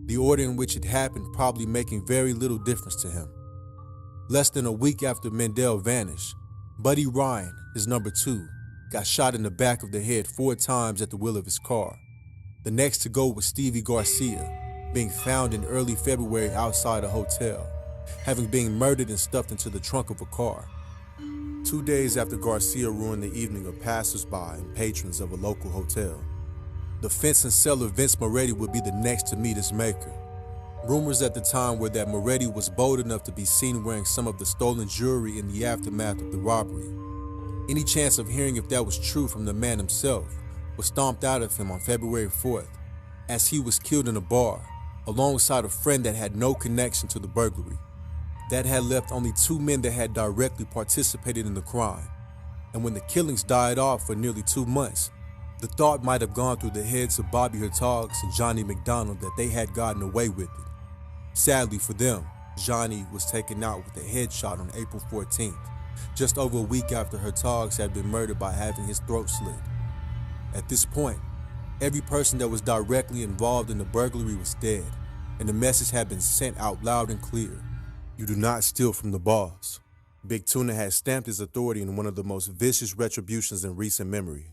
the order in which it happened probably making very little difference to him. Less than a week after Mendel vanished, Buddy Ryan, his number 2, got shot in the back of the head 4 times at the wheel of his car. The next to go was Stevie Garcia, being found in early February outside a hotel, having been murdered and stuffed into the trunk of a car. 2 days after Garcia ruined the evening of passers-by and patrons of a local hotel, the fence and seller Vince Moretti would be the next to meet his maker. Rumors at the time were that Moretti was bold enough to be seen wearing some of the stolen jewelry in the aftermath of the robbery. Any chance of hearing if that was true from the man himself was stomped out of him on February 4th, as he was killed in a bar, alongside a friend that had no connection to the burglary. That had left only 2 men that had directly participated in the crime. And when the killings died off for nearly 2 months, the thought might have gone through the heads of Bobby Hertogs and Johnny McDonald that they had gotten away with it. Sadly for them, Johnny was taken out with a headshot on April 14th, just over a week after Hertogs had been murdered by having his throat slit. At this point, every person that was directly involved in the burglary was dead, and the message had been sent out loud and clear. You do not steal from the boss. Big Tuna had stamped his authority in one of the most vicious retributions in recent memory.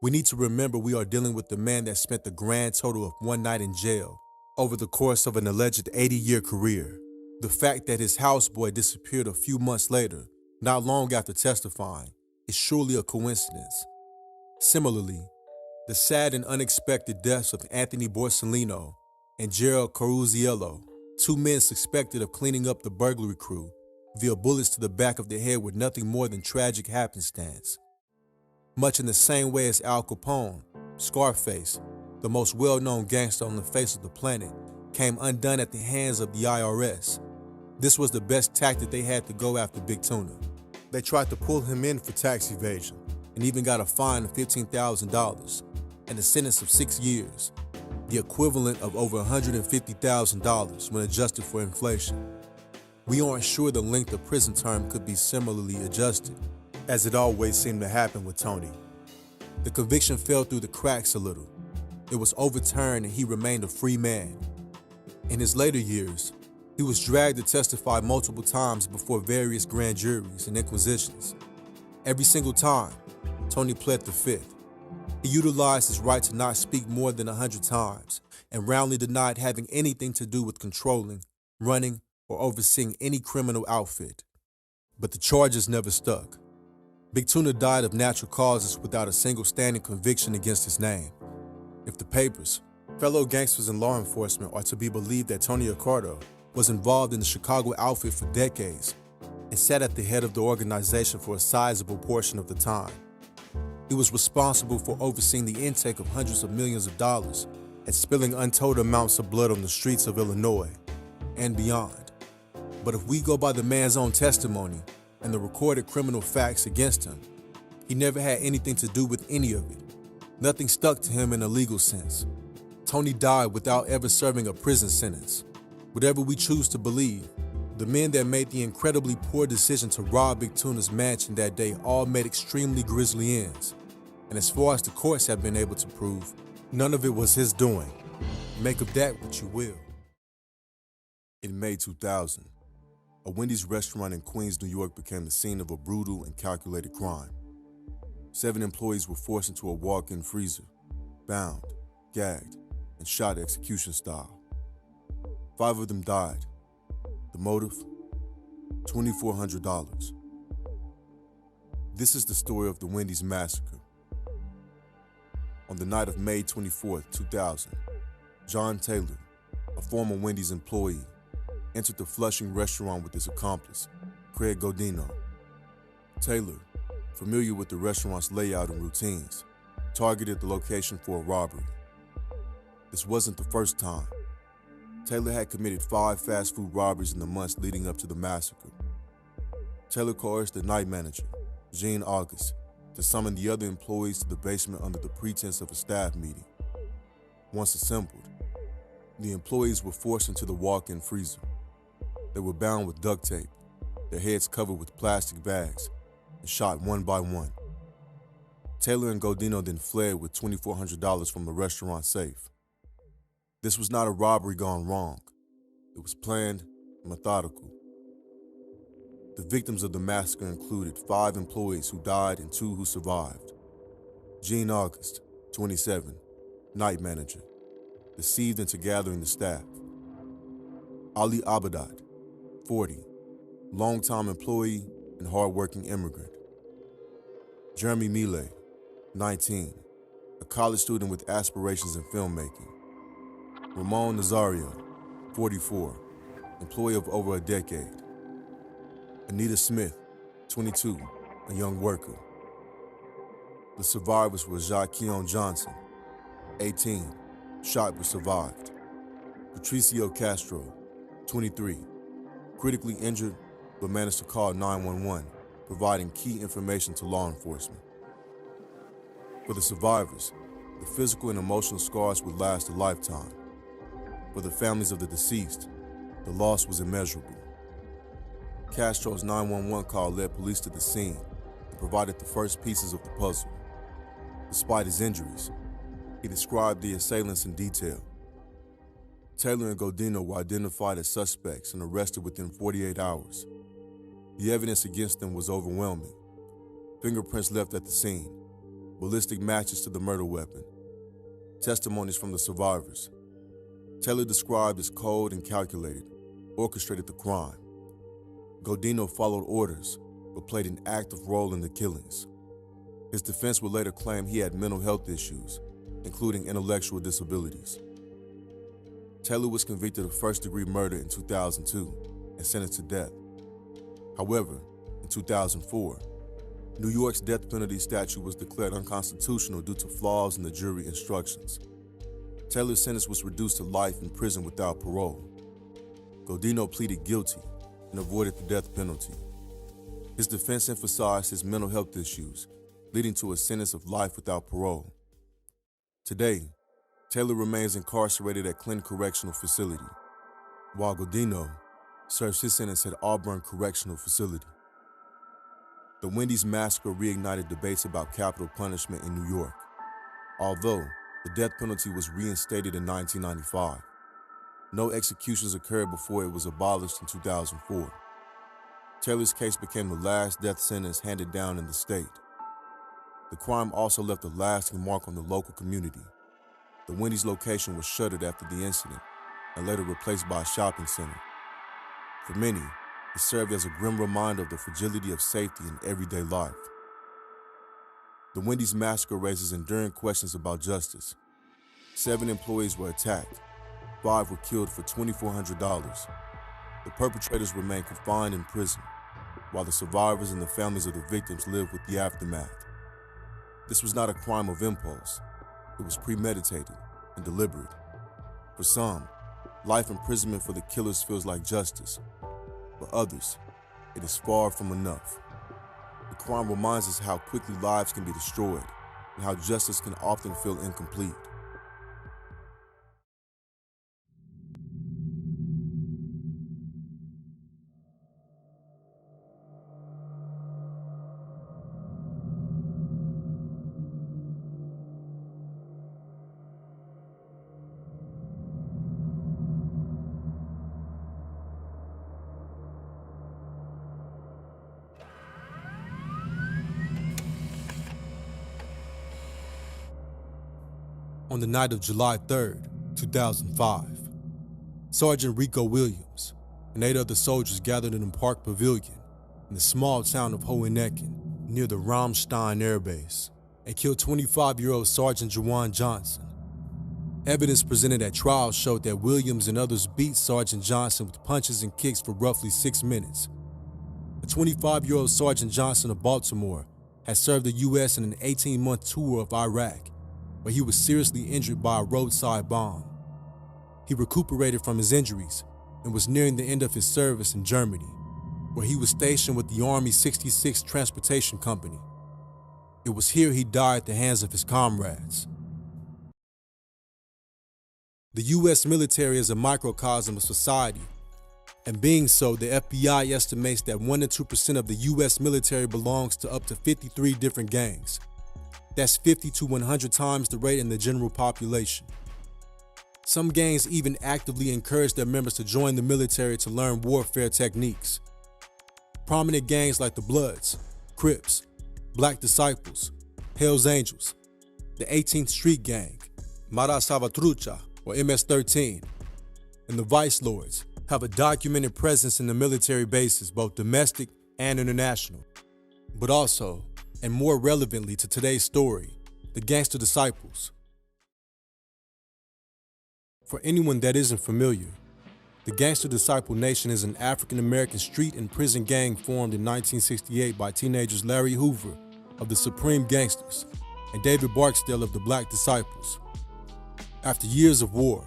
We need to remember we are dealing with the man that spent the grand total of 1 night in jail over the course of an alleged 80-year career. The fact that his houseboy disappeared a few months later, not long after testifying, is surely a coincidence. Similarly, the sad and unexpected deaths of Anthony Borsellino and Gerald Caruziello 2 men suspected of cleaning up the burglary crew via bullets to the back of the head were nothing more than tragic happenstance. Much in the same way as Al Capone, Scarface, the most well-known gangster on the face of the planet, came undone at the hands of the IRS. This was the best tactic they had to go after Big Tuna. They tried to pull him in for tax evasion and even got a fine of $15,000 and a sentence of 6 years, the equivalent of over $150,000 when adjusted for inflation. We aren't sure the length of prison term could be similarly adjusted, as it always seemed to happen with Tony. The conviction fell through the cracks a little. It was overturned and he remained a free man. In his later years, he was dragged to testify multiple times before various grand juries and inquisitions. Every single time, Tony pled the fifth. He utilized his right to not speak more than 100 times and roundly denied having anything to do with controlling, running, or overseeing any criminal outfit. But the charges never stuck. Big Tuna died of natural causes without a single standing conviction against his name. If the papers, fellow gangsters and law enforcement are to be believed that Tony Accardo was involved in the Chicago outfit for decades and sat at the head of the organization for a sizable portion of the time. He was responsible for overseeing the intake of hundreds of millions of dollars and spilling untold amounts of blood on the streets of Illinois and beyond. But if we go by the man's own testimony and the recorded criminal facts against him, he never had anything to do with any of it. Nothing stuck to him in a legal sense. Tony died without ever serving a prison sentence. Whatever we choose to believe, the men that made the incredibly poor decision to rob Big Tuna's mansion that day all made extremely grisly ends. And as far as the courts have been able to prove, none of it was his doing. Make of that what you will. In May 2000, a Wendy's restaurant in Queens, New York became the scene of a brutal and calculated crime. 7 employees were forced into a walk-in freezer, bound, gagged, and shot execution style. 5 of them died. The motive? $2,400. This is the story of the Wendy's Massacre. On the night of May 24, 2000, John Taylor, a former Wendy's employee, entered the Flushing restaurant with his accomplice, Craig Godino. Taylor, familiar with the restaurant's layout and routines, targeted the location for a robbery. This wasn't the first time. Taylor had committed 5 fast food robberies in the months leading up to the massacre. Taylor coerced the night manager, Jean August, to summon the other employees to the basement under the pretense of a staff meeting. Once assembled, the employees were forced into the walk-in freezer. They were bound with duct tape, their heads covered with plastic bags, and shot one by one. Taylor and Godino then fled with $2,400 from the restaurant safe. This was not a robbery gone wrong. It was planned and methodical. The victims of the massacre included 5 employees who died and 2 who survived. Jean August, 27, night manager, deceived into gathering the staff. Ali Abadat, 40, longtime employee and hardworking immigrant. Jeremy Millet, 19, a college student with aspirations in filmmaking. Ramon Nazario, 44, employee of over a decade. Anita Smith, 22, a young worker. The survivors were Jacquion Johnson, 18, shot but survived. Patricio Castro, 23, critically injured but managed to call 911, providing key information to law enforcement. For the survivors, the physical and emotional scars would last a lifetime. For the families of the deceased, the loss was immeasurable. Castro's 911 call led police to the scene and provided the first pieces of the puzzle. Despite his injuries, he described the assailants in detail. Taylor and Godino were identified as suspects and arrested within 48 hours. The evidence against them was overwhelming. Fingerprints left at the scene, ballistic matches to the murder weapon, testimonies from the survivors. Taylor described as cold and calculated, orchestrated the crime. Godino followed orders, but played an active role in the killings. His defense would later claim he had mental health issues, including intellectual disabilities. Taylor was convicted of first-degree murder in 2002 and sentenced to death. However, in 2004, New York's death penalty statute was declared unconstitutional due to flaws in the jury instructions. Taylor's sentence was reduced to life in prison without parole. Godino pleaded guilty and avoided the death penalty. His defense emphasized his mental health issues, leading to a sentence of life without parole. Today, Taylor remains incarcerated at Clinton Correctional Facility, while Godino serves his sentence at Auburn Correctional Facility. The Wendy's Massacre reignited debates about capital punishment in New York, although the death penalty was reinstated in 1995. No executions occurred before it was abolished in 2004. Taylor's case became the last death sentence handed down in the state. The crime also left a lasting mark on the local community. The Wendy's location was shuttered after the incident and later replaced by a shopping center. For many, it served as a grim reminder of the fragility of safety in everyday life. The Wendy's Massacre raises enduring questions about justice. 7 employees were attacked. 5 were killed for $2,400. The perpetrators remain confined in prison, while the survivors and the families of the victims live with the aftermath. This was not a crime of impulse. It was premeditated and deliberate. For some, life imprisonment for the killers feels like justice. For others, it is far from enough. The crime reminds us how quickly lives can be destroyed and how justice can often feel incomplete. On the night of July 3rd, 2005, Sergeant Rico Williams and 8 other soldiers gathered in a park pavilion in the small town of Hohennecken near the Ramstein Airbase and killed 25-year-old Sergeant Juwan Johnson. Evidence presented at trial showed that Williams and others beat Sergeant Johnson with punches and kicks for roughly 6 minutes. The 25-year-old Sergeant Johnson of Baltimore had served the U.S. in an 18-month tour of Iraq, where he was seriously injured by a roadside bomb. He recuperated from his injuries and was nearing the end of his service in Germany, where he was stationed with the Army 66th Transportation Company. It was here he died at the hands of his comrades. The U.S. military is a microcosm of society, and being so, the FBI estimates that 1 to 2% of the U.S. military belongs to up to 53 different gangs. That's 50 to 100 times the rate in the general population. Some gangs even actively encourage their members to join the military to learn warfare techniques. Prominent gangs like the Bloods, Crips, Black Disciples, Hells Angels, the 18th Street Gang, Mara Salvatrucha or MS-13, and the Vice Lords have a documented presence in the military bases, both domestic and international. But also, and more relevantly to today's story, the Gangster Disciples. For anyone that isn't familiar, the Gangster Disciple Nation is an African-American street and prison gang formed in 1968 by teenagers Larry Hoover of the Supreme Gangsters and David Barksdale of the Black Disciples. After years of war,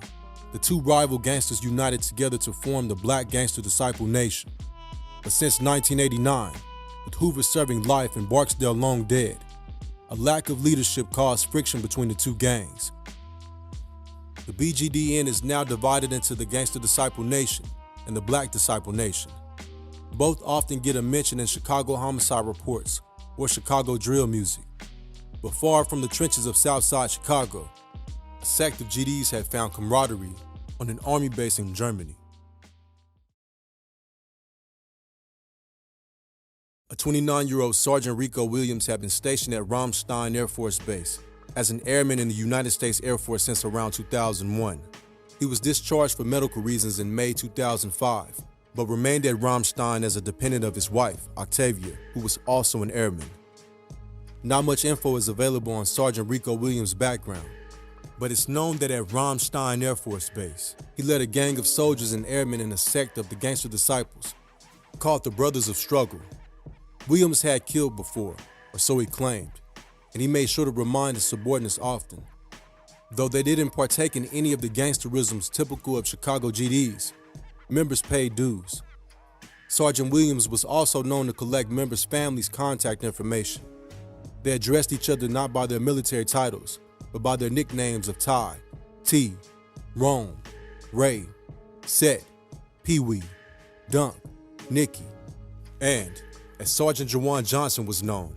the 2 rival gangsters united together to form the Black Gangster Disciple Nation. But since 1989, with Hoover serving life and Barksdale long dead, a lack of leadership caused friction between the 2 gangs. The BGDN is now divided into the Gangster Disciple Nation and the Black Disciple Nation. Both often get a mention in Chicago homicide reports or Chicago drill music. But far from the trenches of Southside Chicago, a sect of GDs had found camaraderie on an army base in Germany. A 29-year-old Sergeant Rico Williams had been stationed at Ramstein Air Force Base as an airman in the United States Air Force since around 2001. He was discharged for medical reasons in May 2005, but remained at Ramstein as a dependent of his wife, Octavia, who was also an airman. Not much info is available on Sergeant Rico Williams' background, But it's known that at Ramstein Air Force Base, he led a gang of soldiers and airmen in a sect of the gangster disciples called the Brothers of Struggle. Williams had killed before, or so he claimed, and he made sure to remind his subordinates often. Though they didn't partake in any of the gangsterisms typical of Chicago GDs, members paid dues. Sergeant Williams was also known to collect members' families' contact information. They addressed each other not by their military titles, but by their nicknames of Ty, T, Rome, Ray, Set, Pee-wee, Dunk, Nicky, and, as Sergeant Jawan Johnson was known,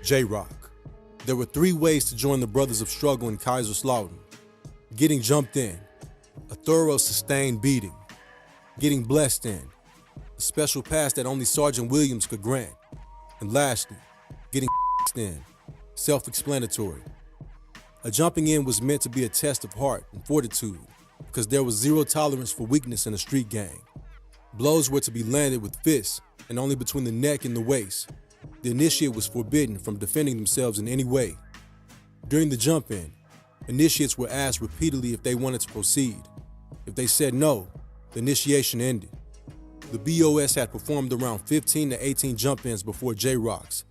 J-Rock. There were 3 ways to join the Brothers of Struggle in Kaiserslautern: getting jumped in, a thorough sustained beating, getting blessed in, a special pass that only Sergeant Williams could grant, and lastly, getting in, self-explanatory. A jumping in was meant to be a test of heart and fortitude because there was zero tolerance for weakness in a street gang. Blows were to be landed with fists and only between the neck and the waist. The initiate was forbidden from defending themselves in any way. During the jump-in, initiates were asked repeatedly if they wanted to proceed. If they said no, the initiation ended. The BOS had performed around 15 to 18 jump-ins before J-Rocks,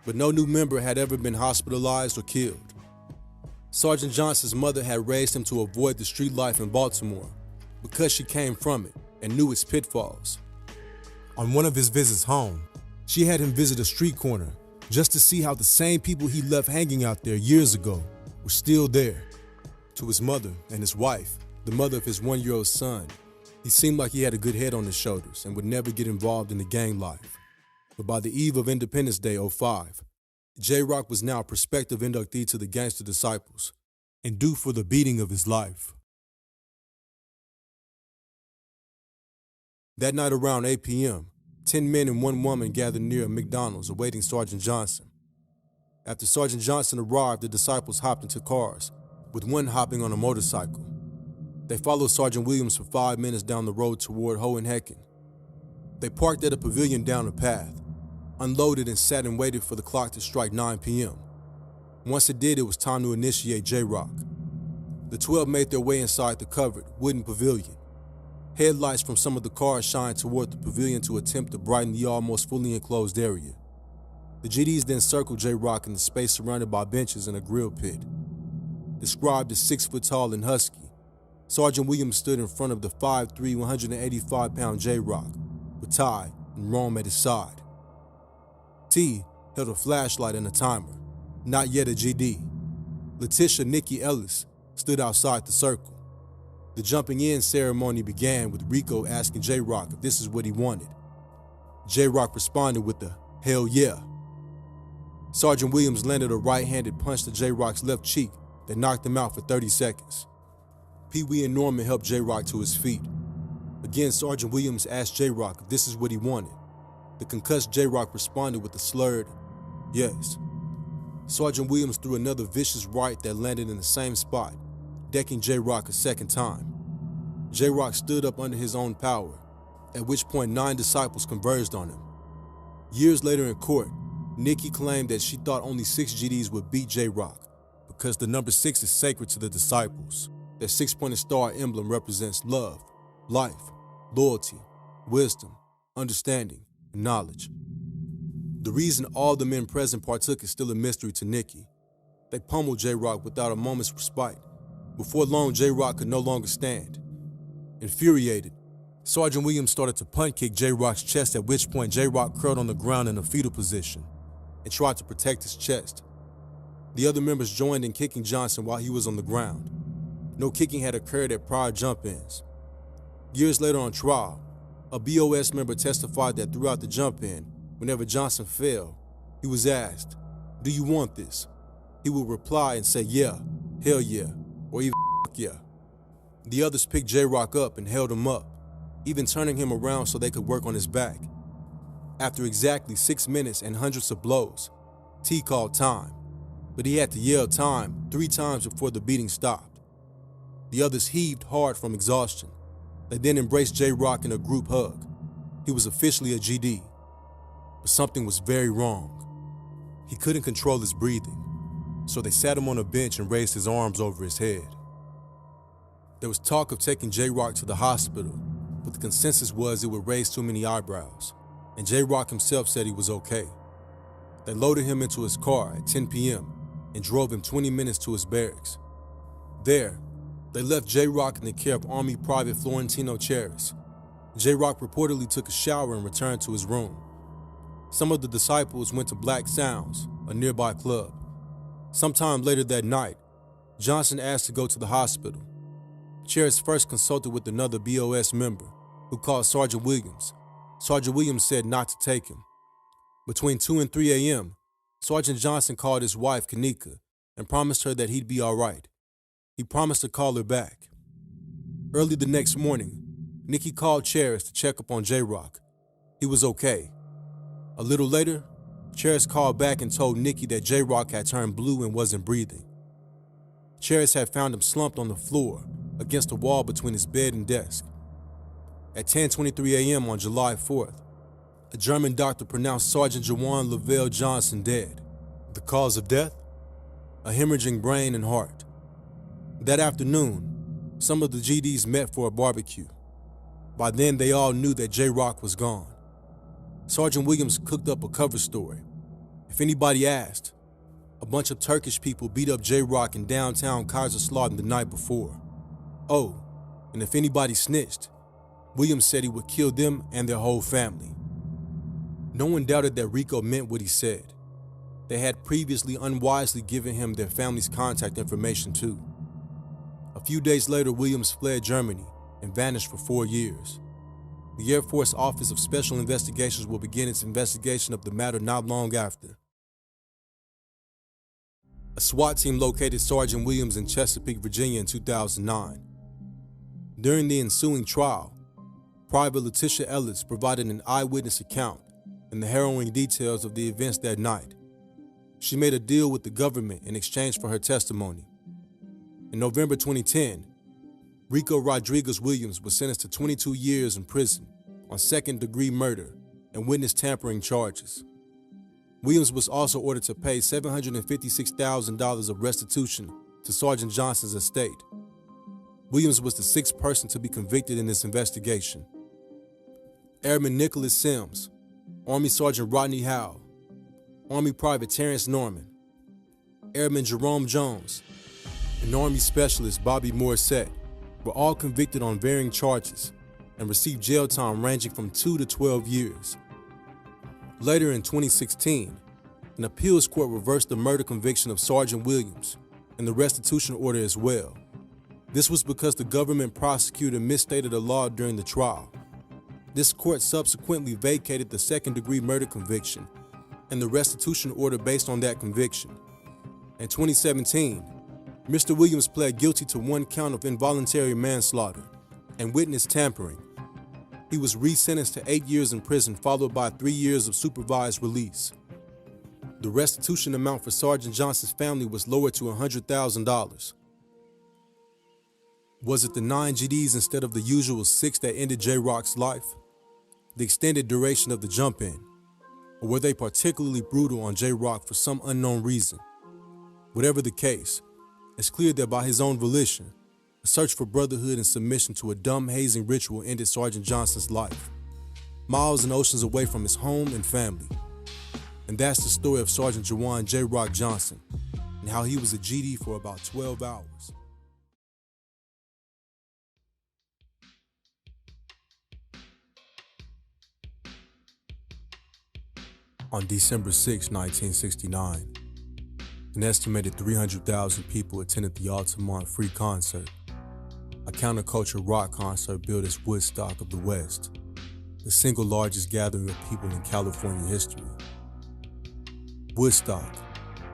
but no new member had ever been hospitalized or killed. Sergeant Johnson's mother had raised him to avoid the street life in Baltimore because she came from it and knew its pitfalls. On one of his visits home, she had him visit a street corner just to see how the same people he left hanging out there years ago were still there. To his mother and his wife, the mother of his 1-year-old son, he seemed like he had a good head on his shoulders and would never get involved in the gang life. But by the eve of Independence Day '05, J-Rock was now a prospective inductee to the Gangster Disciples and due for the beating of his life. That night around 8 p.m., 10 men and 1 woman gathered near a McDonald's awaiting Sergeant Johnson. After Sergeant Johnson arrived, the disciples hopped into cars, with one hopping on a motorcycle. They followed Sergeant Williams for 5 minutes down the road toward Hohenhecken. They parked at a pavilion down the path, unloaded and sat and waited for the clock to strike 9 p.m. Once it did, it was time to initiate J-Rock. The 12 made their way inside the covered, wooden pavilion. Headlights from some of the cars shined toward the pavilion to attempt to brighten the almost fully enclosed area. The GDs then circled J-Rock in the space surrounded by benches and a grill pit. Described as 6 foot tall and husky, Sergeant Williams stood in front of the 5'3", 185-pound J-Rock, with Ty and Rome at his side. T held a flashlight and a timer, not yet a GD. Letitia Nikki Ellis stood outside the circle. The jumping in ceremony began with Rico asking J-Rock if this is what he wanted. J-Rock responded with the "hell yeah." Sergeant Williams landed a right-handed punch to J-Rock's left cheek that knocked him out for 30 seconds. Pee-wee and Norman helped J-Rock to his feet. Again, Sergeant Williams asked J-Rock if this is what he wanted. The concussed J-Rock responded with a slurred yes. Sergeant Williams threw another vicious right that landed in the same spot, decking J-Rock a second time. J-Rock stood up under his own power, at which point 9 disciples converged on him. Years later in court, Nikki claimed that she thought only 6 GDs would beat J-Rock because the number 6 is sacred to the disciples. Their 6-pointed star emblem represents love, life, loyalty, wisdom, understanding, and knowledge. The reason all the men present partook is still a mystery to Nikki. They pummeled J-Rock without a moment's respite. Before long, J-Rock could no longer stand. Infuriated, Sergeant Williams started to punt kick J-Rock's chest, at which point J-Rock curled on the ground in a fetal position and tried to protect his chest. The other members joined in kicking Johnson while he was on the ground. No kicking had occurred at prior jump-ins. Years later on trial, a BOS member testified that throughout the jump-in, whenever Johnson fell, he was asked, "Do you want this?" He would reply and say, "Yeah, hell yeah," or even yeah. The others picked J-Rock up and held him up, even turning him around so they could work on his back. After exactly 6 minutes and hundreds of blows, T called time, but he had to yell time 3 times before the beating stopped. The others heaved hard from exhaustion. They then embraced J-Rock in a group hug. He was officially a GD, but something was very wrong. He couldn't control his breathing. so they sat him on a bench and raised his arms over his head. There was talk of taking J-Rock to the hospital, but the consensus was it would raise too many eyebrows, and J-Rock himself said he was okay. They loaded him into his car at 10 p.m. and drove him 20 minutes to his barracks. There, they left J-Rock in the care of Army Private Florentino Cheris. J-Rock reportedly took a shower and returned to his room. Some of the disciples went to Black Sounds, a nearby club. Sometime later that night, Johnson asked to go to the hospital. Cheris first consulted with another BOS member, who called Sergeant Williams. Sergeant Williams said not to take him. Between 2 and 3 a.m., Sergeant Johnson called his wife, Kanika, and promised her that he'd be all right. He promised to call her back. Early the next morning, Nikki called Cheris to check up on J-Rock. He was okay. A little later, Cheris called back and told Nikki that J-Rock had turned blue and wasn't breathing. Cheris had found him slumped on the floor against the wall between his bed and desk. At 10:23 a.m. on July 4th, a German doctor pronounced Sergeant Jawan Lavelle Johnson dead. The cause of death? A hemorrhaging brain and heart. That afternoon, some of the GDs met for a barbecue. By then, they all knew that J-Rock was gone. Sergeant Williams cooked up a cover story. If anybody asked, a bunch of Turkish people beat up J-Rock in downtown Kaiserslautern the night before. Oh, and if anybody snitched, Williams said he would kill them and their whole family. No one doubted that Rico meant what he said. They had previously unwisely given him their family's contact information too. A few days later, Williams fled Germany and vanished for 4 years. The Air Force Office of Special Investigations will begin its investigation of the matter not long after. A SWAT team located Sergeant Williams in Chesapeake, Virginia in 2009. During the ensuing trial, Private Letitia Ellis provided an eyewitness account and the harrowing details of the events that night. She made a deal with the government in exchange for her testimony. In November 2010, Rico Rodriguez Williams was sentenced to 22 years in prison on second-degree murder and witness tampering charges. Williams was also ordered to pay $756,000 of restitution to Sergeant Johnson's estate. Williams was the 6th person to be convicted in this investigation. Airman Nicholas Sims, Army Sergeant Rodney Howe, Army Private Terrence Norman, Airman Jerome Jones, and Army Specialist Bobby Morissette were all convicted on varying charges and received jail time ranging from 2 to 12 years. Later in 2016, an appeals court reversed the murder conviction of Sergeant Williams and the restitution order as well. This was because the government prosecutor misstated the law during the trial. This court subsequently vacated the second-degree murder conviction and the restitution order based on that conviction. In 2017, Mr. Williams pled guilty to 1 count of involuntary manslaughter and witness tampering. He was resentenced to 8 years in prison, followed by 3 years of supervised release. The restitution amount for Sergeant Johnson's family was lowered to $100,000. Was it the 9 GDs instead of the usual 6 that ended J-Rock's life? The extended duration of the jump-in? Or were they particularly brutal on J-Rock for some unknown reason? Whatever the case, it's clear that by his own volition, a search for brotherhood and submission to a dumb hazing ritual ended Sergeant Johnson's life, miles and oceans away from his home and family. And that's the story of Sergeant Jawan J-Rock Johnson and how he was a GD for about 12 hours. On December 6, 1969, an estimated 300,000 people attended the Altamont Free Concert, a counterculture rock concert billed as Woodstock of the West, the single largest gathering of people in California history. Woodstock,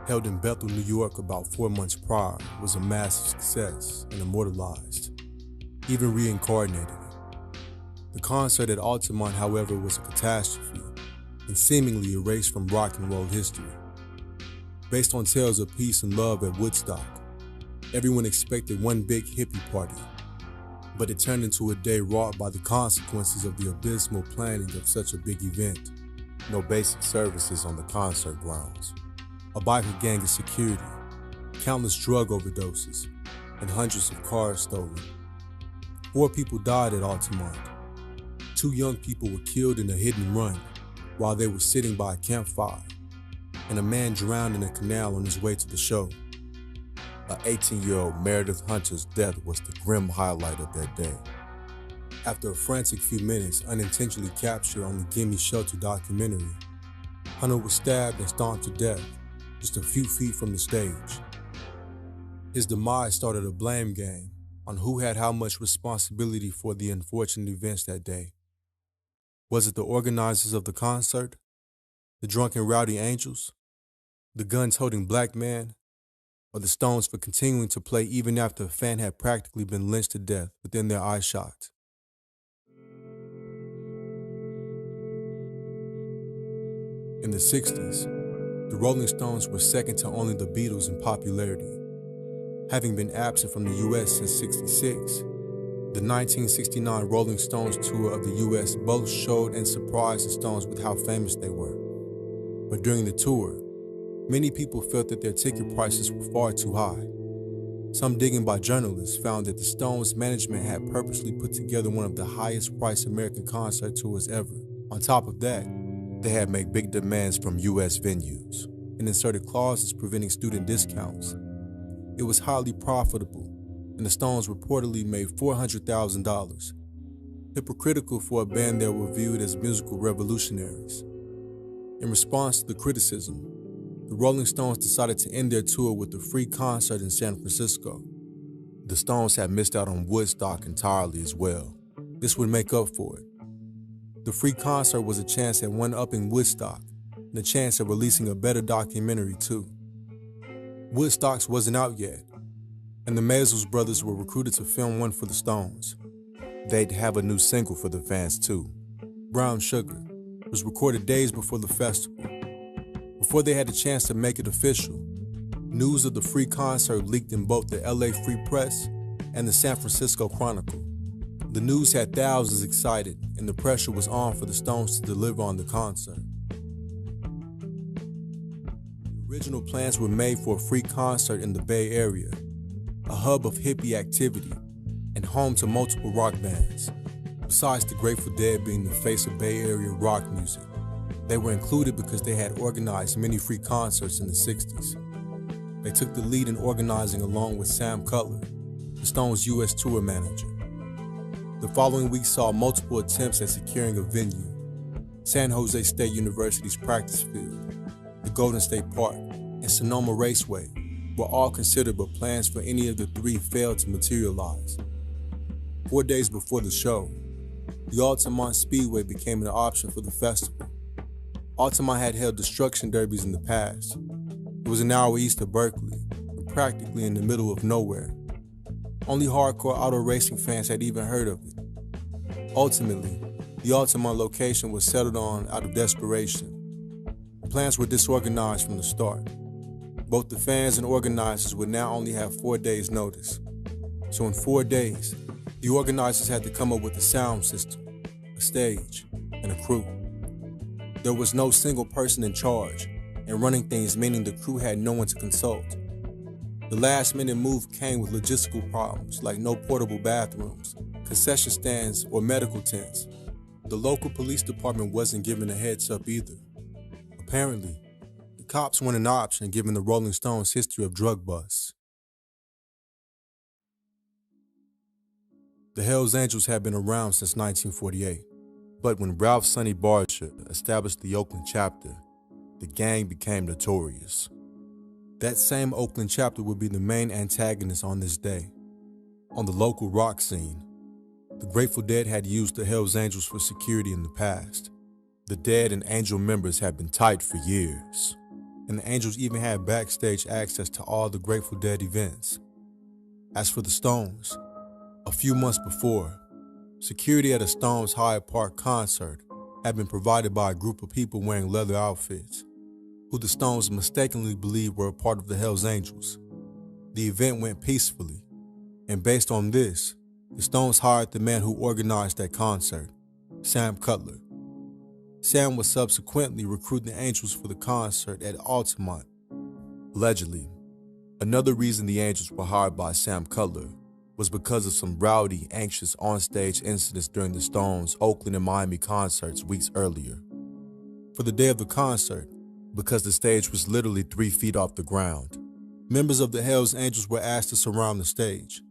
held in Bethel, New York about 4 months prior, was a massive success and immortalized, even reincarnated. The concert at Altamont, however, was a catastrophe and seemingly erased from rock and roll history. Based on tales of peace and love at Woodstock, everyone expected one big hippie party, but it turned into a day wrought by the consequences of the abysmal planning of such a big event. No basic services on the concert grounds, a biker gang of security, countless drug overdoses, and hundreds of cars stolen. 4 people died at Altamont. 2 young people were killed in a hit and run while they were sitting by a campfire, and a man drowned in a canal on his way to the show. An 18-year-old Meredith Hunter's death was the grim highlight of that day. After a frantic few minutes unintentionally captured on the Gimme Shelter documentary, Hunter was stabbed and stomped to death just a few feet from the stage. His demise started a blame game on who had how much responsibility for the unfortunate events that day. Was it the organizers of the concert? The drunken rowdy angels? The gun-toting black man? Or the Stones for continuing to play even after a fan had practically been lynched to death within their eyeshot? In the 60s, the Rolling Stones were second to only the Beatles in popularity. Having been absent from the U.S. since '66, the 1969 Rolling Stones tour of the U.S. both showed and surprised the Stones with how famous they were. But during the tour, many people felt that their ticket prices were far too high. Some digging by journalists found that the Stones' management had purposely put together one of the highest-priced American concert tours ever. On top of that, they had made big demands from U.S. venues and inserted clauses preventing student discounts. It was highly profitable, and the Stones reportedly made $400,000, hypocritical for a band that were viewed as musical revolutionaries. In response to the criticism, the Rolling Stones decided to end their tour with a free concert in San Francisco. The Stones had missed out on Woodstock entirely as well. This would make up for it. The free concert was a chance at one-upping Woodstock and a chance at releasing a better documentary too. Woodstock's wasn't out yet, and the Maisels brothers were recruited to film one for the Stones. They'd have a new single for the fans too. Brown Sugar was recorded days before the festival. Before they had a chance to make it official, news of the free concert leaked in both the LA Free Press and the San Francisco Chronicle. The news had thousands excited, and the pressure was on for the Stones to deliver on the concert. The original plans were made for a free concert in the Bay Area, a hub of hippie activity and home to multiple rock bands. Besides the Grateful Dead being the face of Bay Area rock music, they were included because they had organized many free concerts in the 60s. They took the lead in organizing along with Sam Cutler, the Stones' U.S. tour manager. The following week saw multiple attempts at securing a venue: San Jose State University's practice field, the Golden State Park, and Sonoma Raceway were all considered, but plans for any of the 3 failed to materialize. 4 days before the show, the Altamont Speedway became an option for the festival. Altamont had held destruction derbies in the past. It was an hour east of Berkeley, and practically in the middle of nowhere. Only hardcore auto racing fans had even heard of it. Ultimately, the Altamont location was settled on out of desperation. The plans were disorganized from the start. Both the fans and organizers would now only have 4 days' notice. So in 4 days, the organizers had to come up with a sound system, a stage, and a crew. There was no single person in charge, and running things meaning the crew had no one to consult. The last-minute move came with logistical problems like no portable bathrooms, concession stands, or medical tents. The local police department wasn't given a heads up either. Apparently, the cops weren't an option given the Rolling Stones' history of drug busts. The Hells Angels had been around since 1948, but when Ralph Sonny Barger established the Oakland chapter, the gang became notorious. That same Oakland chapter would be the main antagonist on this day. On the local rock scene, the Grateful Dead had used the Hells Angels for security in the past. The Dead and Angel members had been tight for years, and the Angels even had backstage access to all the Grateful Dead events. As for the Stones, a few months before, security at a Stones Hyde Park concert had been provided by a group of people wearing leather outfits, who the Stones mistakenly believed were a part of the Hells Angels. The event went peacefully, and based on this, the Stones hired the man who organized that concert, Sam Cutler. Sam was subsequently recruiting the Angels for the concert at Altamont. Allegedly, Another reason the Angels were hired by Sam Cutler was because of some rowdy, anxious onstage incidents during the Stones' Oakland and Miami concerts weeks earlier. For the day of the concert, because the stage was literally 3 feet off the ground, members of the Hells Angels were asked to surround the stage.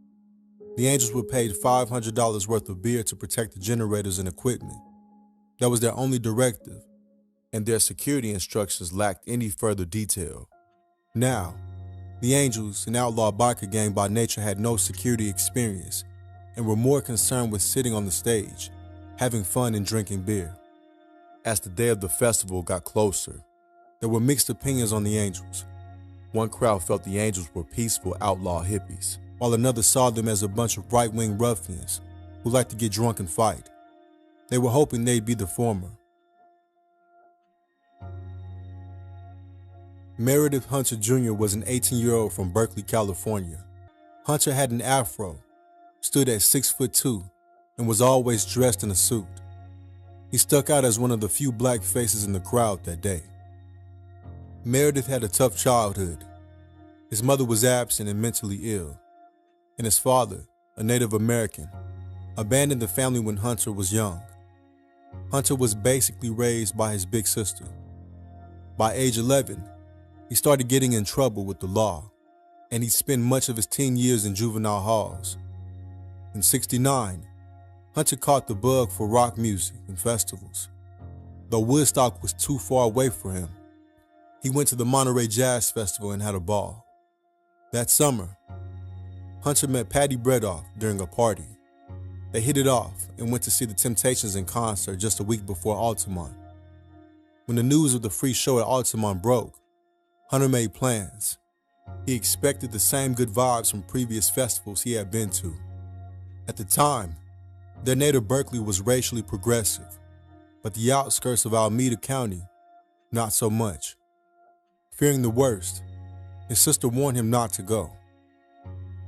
The Angels were paid $500 worth of beer to protect the generators and equipment. That was their only directive, and their security instructions lacked any further detail. Now, the Angels, an outlaw biker gang by nature, had no security experience and were more concerned with sitting on the stage, having fun and drinking beer. As the day of the festival got closer, there were mixed opinions on the Angels. One crowd felt the Angels were peaceful outlaw hippies, while another saw them as a bunch of right-wing ruffians who liked to get drunk and fight. They were hoping they'd be the former. Meredith Hunter Jr. was an 18-year-old from Berkeley, California. Hunter had an afro, stood at 6'2", and was always dressed in a suit. He stuck out as one of the few black faces in the crowd that day. Meredith had a tough childhood. His mother was absent and mentally ill, and his father, a Native American, abandoned the family when Hunter was young. Hunter was basically raised by his big sister. By age 11, he started getting in trouble with the law, and he spent much of his teen years in juvenile halls. In '69, Hunter caught the bug for rock music and festivals. Though Woodstock was too far away for him, he went to the Monterey Jazz Festival and had a ball. That summer, Hunter met Patty Bredoff during a party. They hit it off and went to see the Temptations in concert just a week before Altamont. When the news of the free show at Altamont broke, Hunter made plans. He expected the same good vibes from previous festivals he had been to. At the time, their native Berkeley was racially progressive, but the outskirts of Alameda County, not so much. Fearing the worst, his sister warned him not to go.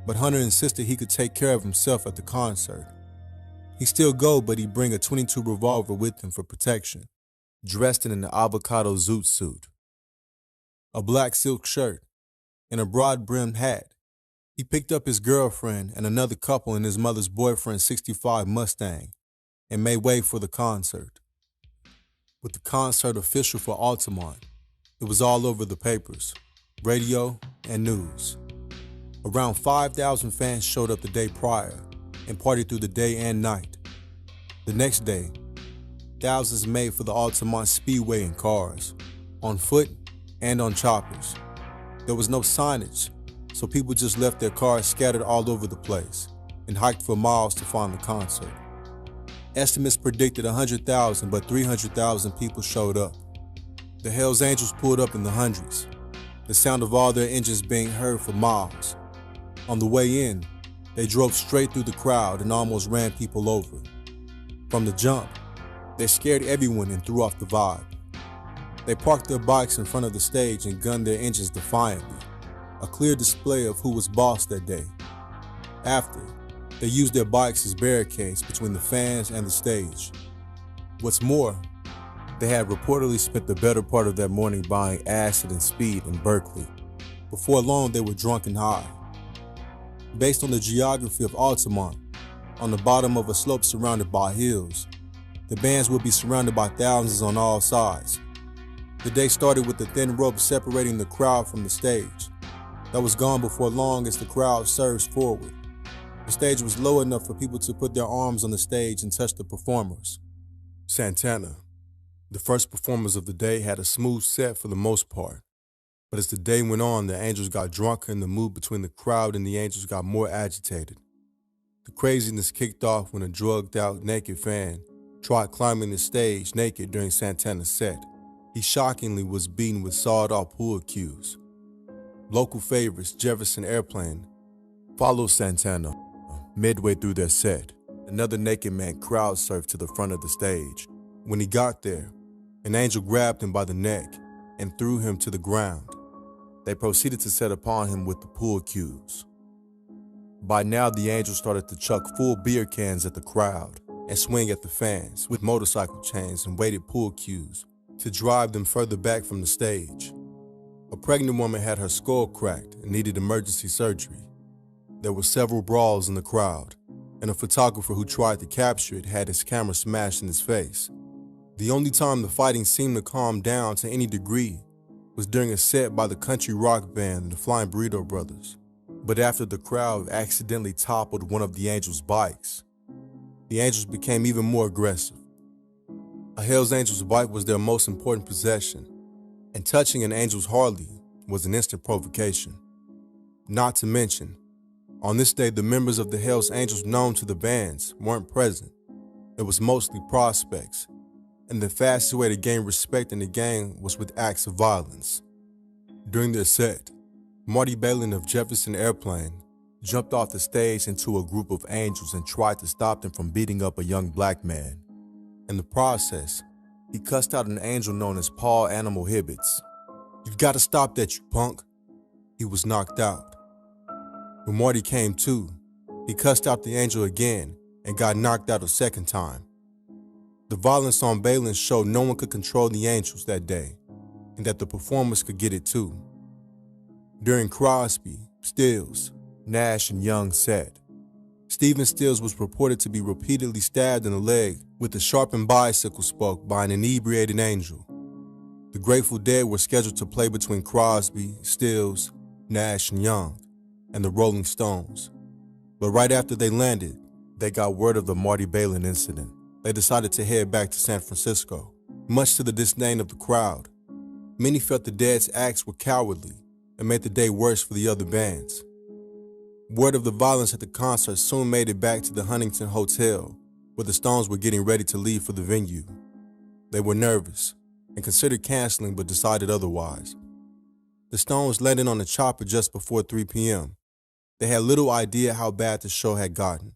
But Hunter insisted he could take care of himself at the concert. He'd still go, but he'd bring a .22 revolver with him for protection, dressed in an avocado zoot suit, a black silk shirt, and a broad-brimmed hat. He picked up his girlfriend and another couple in his mother's boyfriend's '65 Mustang and made way for the concert. With the concert official for Altamont, it was all over the papers, radio, and news. Around 5,000 fans showed up the day prior and partied through the day and night. The next day, thousands made for the Altamont Speedway in cars, on foot and on choppers. There was no signage, so people just left their cars scattered all over the place and hiked for miles to find the concert. Estimates predicted 100,000, but 300,000 people showed up. The Hells Angels pulled up in the hundreds, the sound of all their engines being heard for miles. On the way in, they drove straight through the crowd and almost ran people over. From the jump, they scared everyone and threw off the vibe. They parked their bikes in front of the stage and gunned their engines defiantly, a clear display of who was boss that day. After, they used their bikes as barricades between the fans and the stage. What's more, they had reportedly spent the better part of that morning buying acid and speed in Berkeley. Before long, they were drunk and high. Based on the geography of Altamont, on the bottom of a slope surrounded by hills, the bands would be surrounded by thousands on all sides. The day started with the thin rope separating the crowd from the stage. That was gone before long as the crowd surged forward. The stage was low enough for people to put their arms on the stage and touch the performers. Santana, the first performers of the day, had a smooth set for the most part. But as the day went on, the Angels got drunker and the mood between the crowd and the Angels got more agitated. The craziness kicked off when a drugged-out naked fan tried climbing the stage naked during Santana's set. He shockingly was beaten with sawed-off pool cues. Local favorites Jefferson Airplane followed Santana midway through their set. Another naked man crowd surfed to the front of the stage. When he got there, an angel grabbed him by the neck and threw him to the ground. They proceeded to set upon him with the pool cues. By now, the angels started to chuck full beer cans at the crowd and swing at the fans with motorcycle chains and weighted pool cues to drive them further back from the stage. A pregnant woman had her skull cracked and needed emergency surgery. There were several brawls in the crowd, and a photographer who tried to capture it had his camera smashed in his face. The only time the fighting seemed to calm down to any degree was during a set by the country rock band the Flying Burrito Brothers. But after the crowd accidentally toppled one of the Angels' bikes, the Angels became even more aggressive. A Hells Angels bike was their most important possession, and touching an Angels Harley was an instant provocation. Not to mention, on this day the members of the Hells Angels known to the bands weren't present. It was mostly prospects, and the fastest way to gain respect in the gang was with acts of violence. During their set, Marty Balin of Jefferson Airplane jumped off the stage into a group of Angels and tried to stop them from beating up a young black man. In the process, he cussed out an Angel known as Paul Animal Hibbets. "You've got to stop that, you punk." He was knocked out. When Marty came to, he cussed out the Angel again and got knocked out a second time. The violence on Balin showed no one could control the Angels that day, and that the performers could get it too. During Crosby, Stills, Nash, and Young's set, Stephen Stills was reported to be repeatedly stabbed in the leg with a sharpened bicycle spoke by an inebriated Angel. The Grateful Dead were scheduled to play between Crosby, Stills, Nash, and Young, and the Rolling Stones. But right after they landed, they got word of the Marty Balin incident. They decided to head back to San Francisco, much to the disdain of the crowd. Many felt the Dead's acts were cowardly and made the day worse for the other bands. Word of the violence at the concert soon made it back to the Huntington Hotel, where the Stones were getting ready to leave for the venue. They were nervous and considered canceling but decided otherwise. The Stones landed on the chopper just before 3 p.m. They had little idea how bad the show had gotten.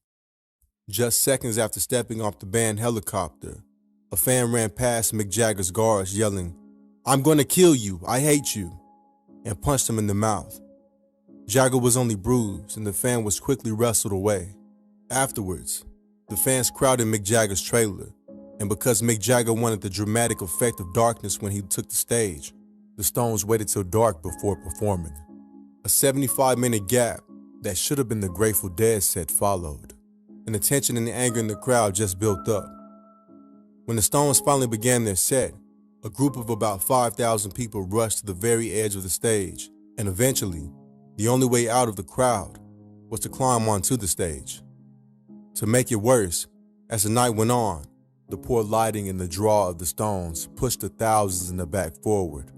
Just seconds after stepping off the band helicopter, a fan ran past Mick Jagger's guards yelling, "I'm gonna kill you, I hate you," and punched him in the mouth. Jagger was only bruised, and the fan was quickly wrestled away. Afterwards, the fans crowded Mick Jagger's trailer, and because Mick Jagger wanted the dramatic effect of darkness when he took the stage, the Stones waited till dark before performing. A 75-minute gap that should have been the Grateful Dead set followed, and the tension and the anger in the crowd just built up. When the Stones finally began their set, a group of about 5,000 people rushed to the very edge of the stage, and eventually, the only way out of the crowd was to climb onto the stage. To make it worse, as the night went on, the poor lighting and the draw of the Stones pushed the thousands in the back forward.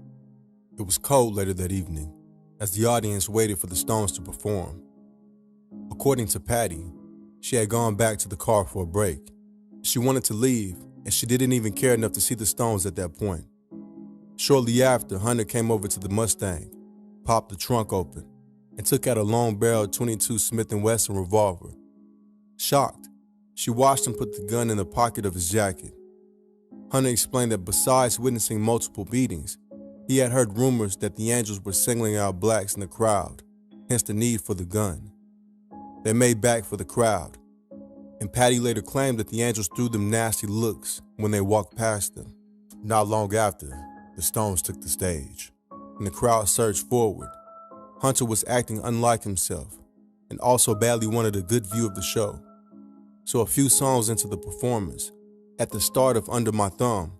It was cold later that evening, as the audience waited for the Stones to perform. According to Patty, she had gone back to the car for a break. She wanted to leave, and she didn't even care enough to see the Stones at that point. Shortly after, Hunter came over to the Mustang, popped the trunk open, and took out a long-barreled .22 Smith & Wesson revolver. Shocked, she watched him put the gun in the pocket of his jacket. Hunter explained that besides witnessing multiple beatings, he had heard rumors that the Angels were singling out blacks in the crowd, hence the need for the gun. They made back for the crowd, and Patty later claimed that the Angels threw them nasty looks when they walked past them. Not long after, the Stones took the stage, and the crowd surged forward. Hunter was acting unlike himself, and also badly wanted a good view of the show. So a few songs into the performance, at the start of Under My Thumb,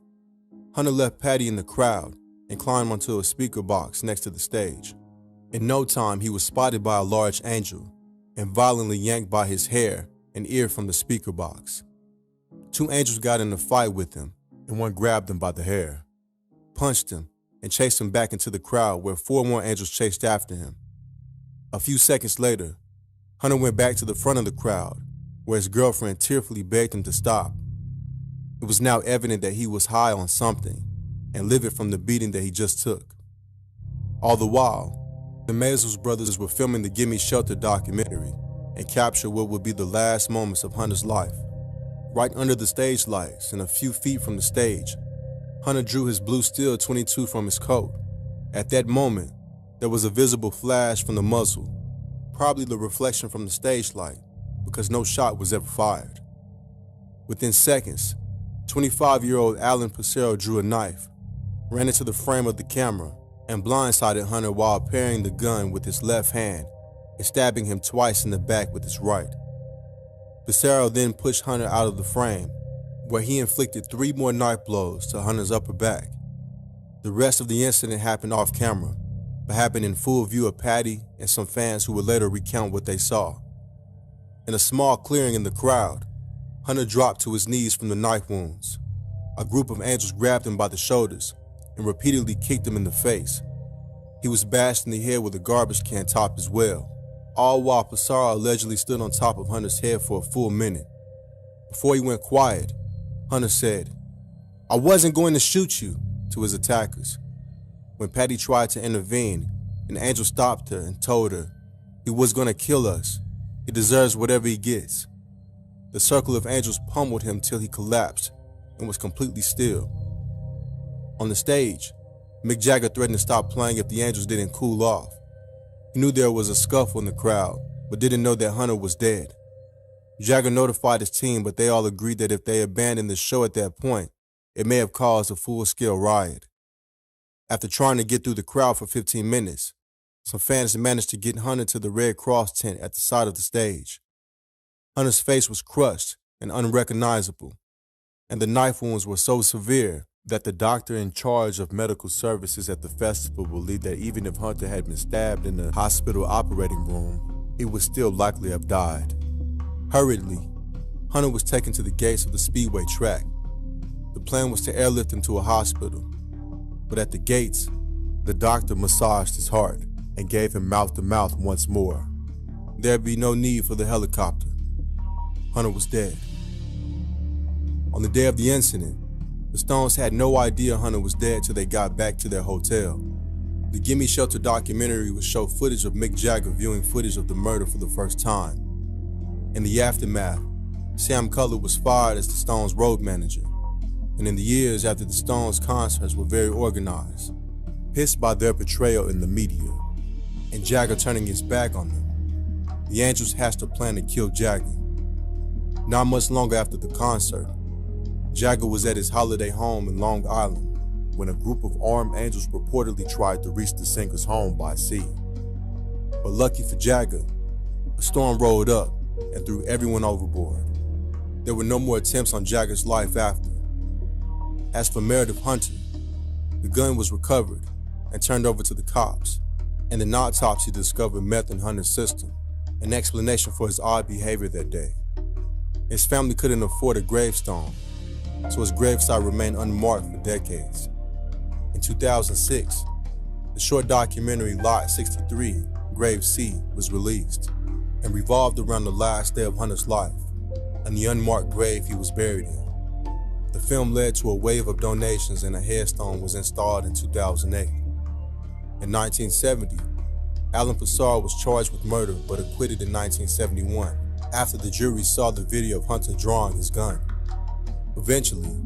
Hunter left Patty in the crowd and climbed onto a speaker box next to the stage. In no time, he was spotted by a large Angel and violently yanked by his hair and ear from the speaker box. 2 Angels got in a fight with him, and one grabbed him by the hair, punched him, and chased him back into the crowd where 4 more Angels chased after him. A few seconds later, Hunter went back to the front of the crowd where his girlfriend tearfully begged him to stop. It was now evident that he was high on something and livid from the beating that he just took. All the while, the Maisels brothers were filming the Gimme Shelter documentary and captured what would be the last moments of Hunter's life. Right under the stage lights and a few feet from the stage, Hunter drew his blue steel .22 from his coat. At that moment, there was a visible flash from the muzzle, probably the reflection from the stage light, because no shot was ever fired. Within seconds, 25-year-old Alan Passero drew a knife, ran into the frame of the camera, and blindsided Hunter while parrying the gun with his left hand and stabbing him twice in the back with his right. Pissarro then pushed Hunter out of the frame, where he inflicted 3 more knife blows to Hunter's upper back. The rest of the incident happened off camera, but happened in full view of Patty and some fans who would later recount what they saw. In a small clearing in the crowd, Hunter dropped to his knees from the knife wounds. A group of angels grabbed him by the shoulders and repeatedly kicked him in the face. He was bashed in the head with a garbage can top as well, all while Pissarro allegedly stood on top of Hunter's head for a full minute. Before he went quiet, Hunter said, "I wasn't going to shoot you," to his attackers. When Patty tried to intervene, an angel stopped her and told her, "He was going to kill us. He deserves whatever he gets." The circle of angels pummeled him till he collapsed and was completely still. On the stage, Mick Jagger threatened to stop playing if the angels didn't cool off. He knew there was a scuffle in the crowd, but didn't know that Hunter was dead. Jagger notified his team, but they all agreed that if they abandoned the show at that point, it may have caused a full-scale riot. After trying to get through the crowd for 15 minutes, some fans managed to get Hunter to the Red Cross tent at the side of the stage. Hunter's face was crushed and unrecognizable, and the knife wounds were so severe that the doctor in charge of medical services at the festival believed that even if Hunter had been stabbed in the hospital operating room, he would still likely have died. Hurriedly, Hunter was taken to the gates of the Speedway track. The plan was to airlift him to a hospital, but at the gates, the doctor massaged his heart and gave him mouth-to-mouth once more. There'd be no need for the helicopter. Hunter was dead. On the day of the incident, the Stones had no idea Hunter was dead till they got back to their hotel. The Gimme Shelter documentary would show footage of Mick Jagger viewing footage of the murder for the first time. In the aftermath, Sam Cutler was fired as the Stones' road manager, and in the years after the Stones' concerts were very organized, pissed by their portrayal in the media, and Jagger turning his back on them, the Angels hatched a plan to kill Jagger. Not much longer after the concert, Jagger was at his holiday home in Long Island when a group of armed angels reportedly tried to reach the singer's home by sea. But lucky for Jagger, a storm rolled up and threw everyone overboard. There were no more attempts on Jagger's life after. As for Meredith Hunter, the gun was recovered and turned over to the cops, and an autopsy discovered meth in Hunter's system, an explanation for his odd behavior that day. His family couldn't afford a gravestone, so his gravesite remained unmarked for decades. In 2006, the short documentary Lot 63, Grave C, was released and revolved around the last day of Hunter's life and the unmarked grave he was buried in. The film led to a wave of donations and a headstone was installed in 2008. In 1970, Alan Pissarro was charged with murder but acquitted in 1971 after the jury saw the video of Hunter drawing his gun. Eventually,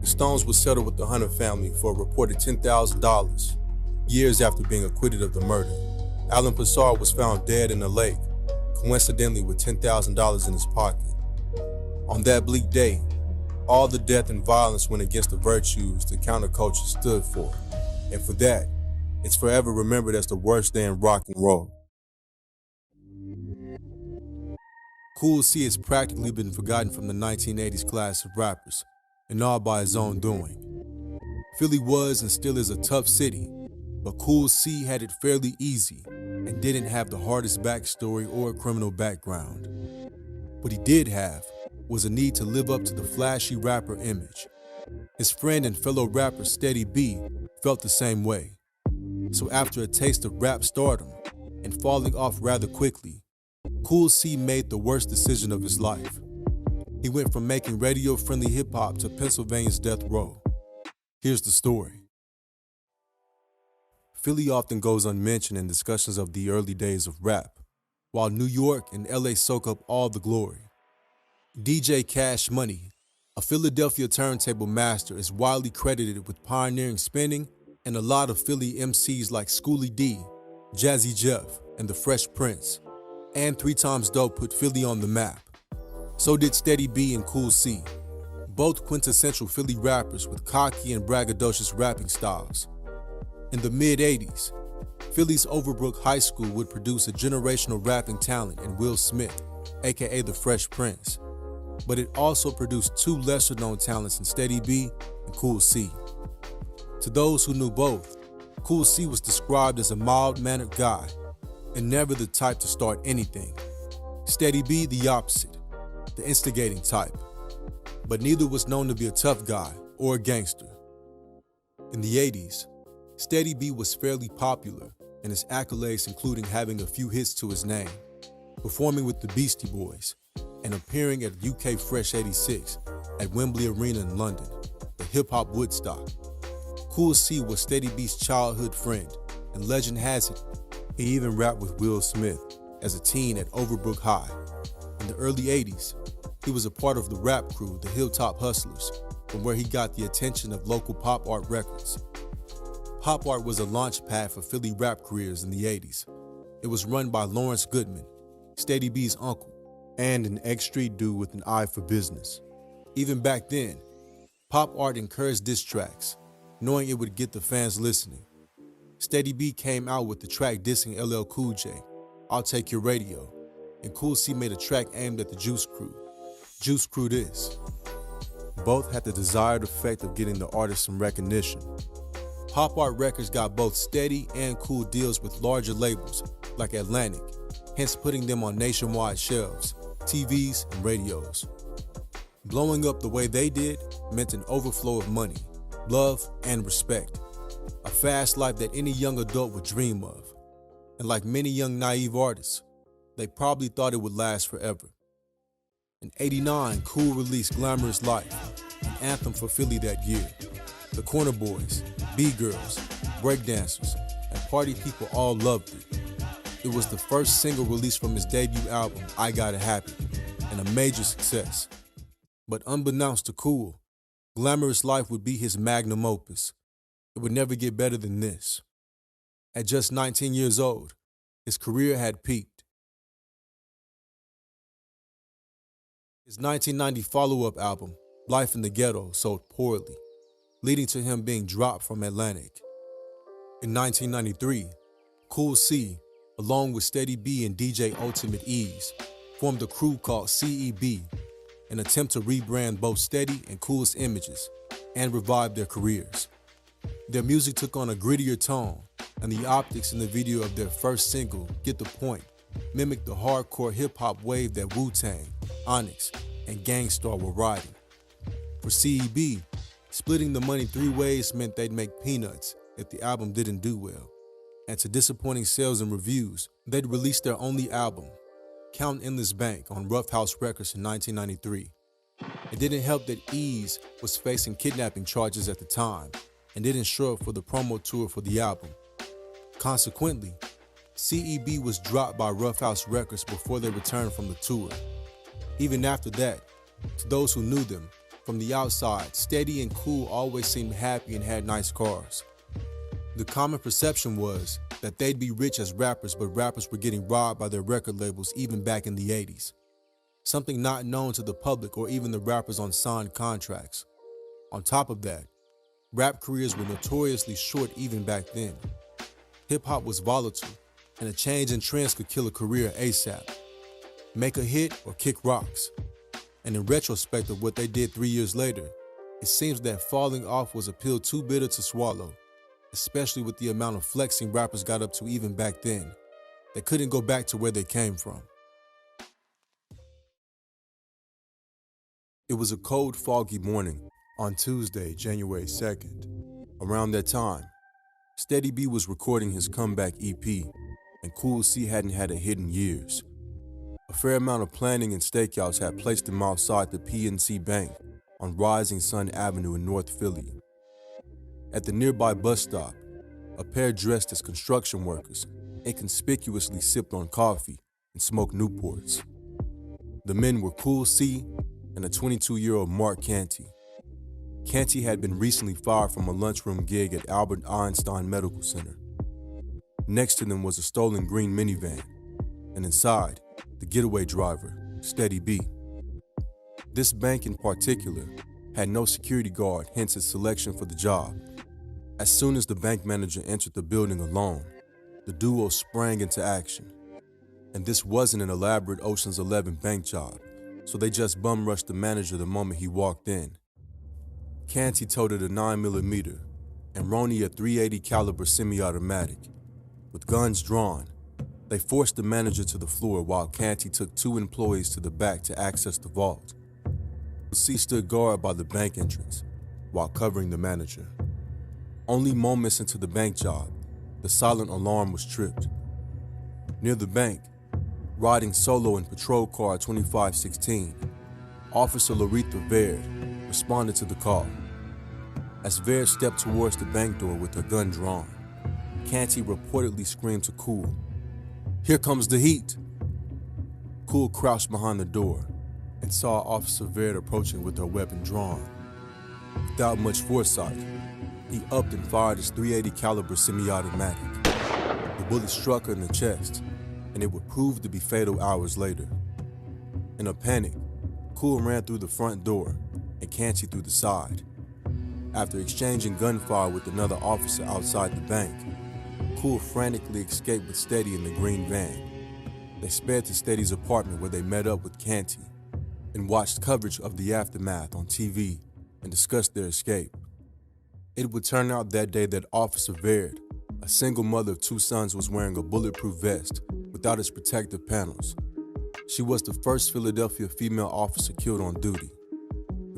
the Stones would settle with the Hunter family for a reported $10,000. Years after being acquitted of the murder, Alan Pissarro was found dead in a lake, coincidentally with $10,000 in his pocket. On that bleak day, all the death and violence went against the virtues the counterculture stood for, and for that, it's forever remembered as the worst day in rock and roll. Kool C has practically been forgotten from the 1980s class of rappers, and all by his own doing. Philly was and still is a tough city, but Kool C had it fairly easy and didn't have the hardest backstory or criminal background. What he did have was a need to live up to the flashy rapper image. His friend and fellow rapper Steady B felt the same way. So after a taste of rap stardom and falling off rather quickly, Kool C made the worst decision of his life. He went from making radio-friendly hip-hop to Pennsylvania's death row. Here's the story. Philly often goes unmentioned in discussions of the early days of rap, while New York and LA soak up all the glory. DJ Cash Money, a Philadelphia turntable master, is widely credited with pioneering spinning, and a lot of Philly MCs like Schoolie D, Jazzy Jeff, and the Fresh Prince, and 3 Times Dope put Philly on the map. So did Steady B and Kool C, both quintessential Philly rappers with cocky and braggadocious rapping styles. In the mid-'80s, Philly's Overbrook High School would produce a generational rapping talent in Will Smith, aka the Fresh Prince, but it also produced two lesser-known talents in Steady B and Cool C. To those who knew both, Cool C was described as a mild-mannered guy and never the type to start anything. Steady B the opposite, the instigating type, but neither was known to be a tough guy or a gangster. In the 80s, Steady B was fairly popular, and his accolades including having a few hits to his name, performing with the Beastie Boys, and appearing at UK Fresh 86 at Wembley Arena in London, the hip-hop Woodstock. Cool C was Steady B's childhood friend, and legend has it, he even rapped with Will Smith as a teen at Overbrook High. In the early 80s, he was a part of the rap crew, the Hilltop Hustlers, from where he got the attention of local pop art records. Pop art was a launch pad for Philly rap careers in the 80s. It was run by Lawrence Goodman, Steady B's uncle, and an ex-street dude with an eye for business. Even back then, pop art encouraged diss tracks, knowing it would get the fans listening. Steady B came out with the track dissing LL Cool J, I'll Take Your Radio, and Cool C made a track aimed at the Juice Crew, Juice Crew This. Both had the desired effect of getting the artist some recognition. Pop Art Records got both Steady and Cool deals with larger labels like Atlantic, hence putting them on nationwide shelves, TVs, and radios. Blowing up the way they did meant an overflow of money, love, and respect. A fast life that any young adult would dream of. And like many young naive artists, they probably thought it would last forever. In '89, Cool released Glamorous Life, an anthem for Philly that year. The Corner Boys, B-Girls, breakdancers, and party people all loved it. It was the first single released from his debut album, I Got It Happy, and a major success. But unbeknownst to Cool, Glamorous Life would be his magnum opus. It would never get better than this. At just 19 years old, his career had peaked. His 1990 follow-up album, Life in the Ghetto, sold poorly, leading to him being dropped from Atlantic. In 1993, Cool C, along with Steady B and DJ Ultimate Ease, formed a crew called CEB, an attempt to rebrand both Steady and Cool's images and revive their careers. Their music took on a grittier tone, and the optics in the video of their first single, Get the Point, mimicked the hardcore hip-hop wave that Wu-Tang, Onyx, and Gang Starr were riding. For CEB, splitting the money 3 ways meant they'd make peanuts if the album didn't do well. And to disappointing sales and reviews, they'd release their only album, Count Endless Bank, on Rough House Records in 1993. It didn't help that Ease was facing kidnapping charges at the time and didn't show up for the promo tour for the album. Consequently, CEB was dropped by Rough House Records before they returned from the tour. Even after that, to those who knew them, from the outside, Steady and Cool always seemed happy and had nice cars. The common perception was that they'd be rich as rappers, but rappers were getting robbed by their record labels even back in the 80s. Something not known to the public or even the rappers on signed contracts. On top of that, rap careers were notoriously short even back then. Hip-hop was volatile, and a change in trends could kill a career ASAP. Make a hit or kick rocks. And in retrospect of what they did 3 years later, it seems that falling off was a pill too bitter to swallow, especially with the amount of flexing rappers got up to even back then. They couldn't go back to where they came from. It was a cold, foggy morning on Tuesday, January 2nd. Around that time, Steady B was recording his comeback EP, and Cool C hadn't had a hit in years. A fair amount of planning and stakeouts had placed him outside the PNC Bank on Rising Sun Avenue in North Philly. At the nearby bus stop, a pair dressed as construction workers inconspicuously sipped on coffee and smoked Newports. The men were Cool C and a 22-year-old Mark Canty. Canty had been recently fired from a lunchroom gig at Albert Einstein Medical Center. Next to them was a stolen green minivan, and inside, the getaway driver, Steady B. This bank in particular had no security guard, hence its selection for the job. As soon as the bank manager entered the building alone, the duo sprang into action. And this wasn't an elaborate Ocean's 11 bank job, so they just bum rushed the manager the moment he walked in. Canty toted a 9mm and Roney a .380 caliber semi-automatic. With guns drawn, they forced the manager to the floor while Canty took 2 employees to the back to access the vault. C stood guard by the bank entrance while covering the manager. Only moments into the bank job, the silent alarm was tripped. Near the bank, riding solo in patrol car 2516, Officer Laretha Baird responded to the call. As Baird stepped towards the bank door with her gun drawn, Canty reportedly screamed to Cool, "Here comes the heat!" Cool crouched behind the door and saw Officer Baird approaching with her weapon drawn. Without much foresight, he upped and fired his .380 caliber semi-automatic. The bullet struck her in the chest, and it would prove to be fatal hours later. In a panic, Cool ran through the front door and Canty through the side. After exchanging gunfire with another officer outside the bank, Cool frantically escaped with Steady in the green van. They sped to Steady's apartment where they met up with Canty and watched coverage of the aftermath on TV and discussed their escape. It would turn out that day that Officer Baird, a single mother of 2 sons, was wearing a bulletproof vest without its protective panels. She was the first Philadelphia female officer killed on duty.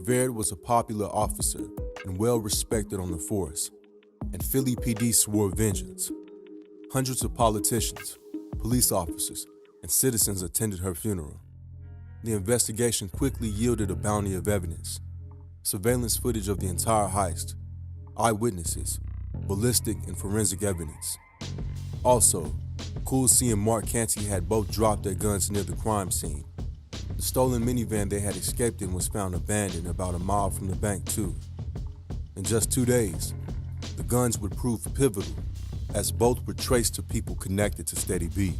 Baird was a popular officer and well respected on the force, and Philly PD swore vengeance. Hundreds of politicians, police officers, and citizens attended her funeral. The investigation quickly yielded a bounty of evidence: surveillance footage of the entire heist, eyewitnesses, ballistic and forensic evidence. Also, Cool C and Mark Canty had both dropped their guns near the crime scene. The stolen minivan they had escaped in was found abandoned about a mile from the bank too. In just 2 days, the guns would prove pivotal, as both were traced to people connected to Steady B.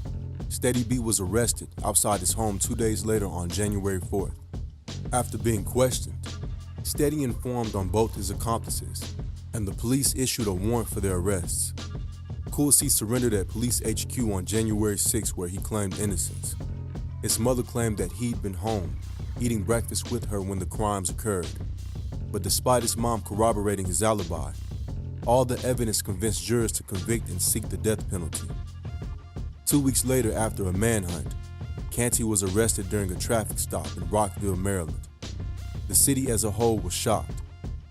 Steady B was arrested outside his home 2 days later on January 4th. After being questioned, Steady informed on both his accomplices, and the police issued a warrant for their arrests. Cool C surrendered at police HQ on January 6, where he claimed innocence. His mother claimed that he'd been home, eating breakfast with her when the crimes occurred. But despite his mom corroborating his alibi, all the evidence convinced jurors to convict and seek the death penalty. 2 weeks later, after a manhunt, Canty was arrested during a traffic stop in Rockville, Maryland. The city as a whole was shocked,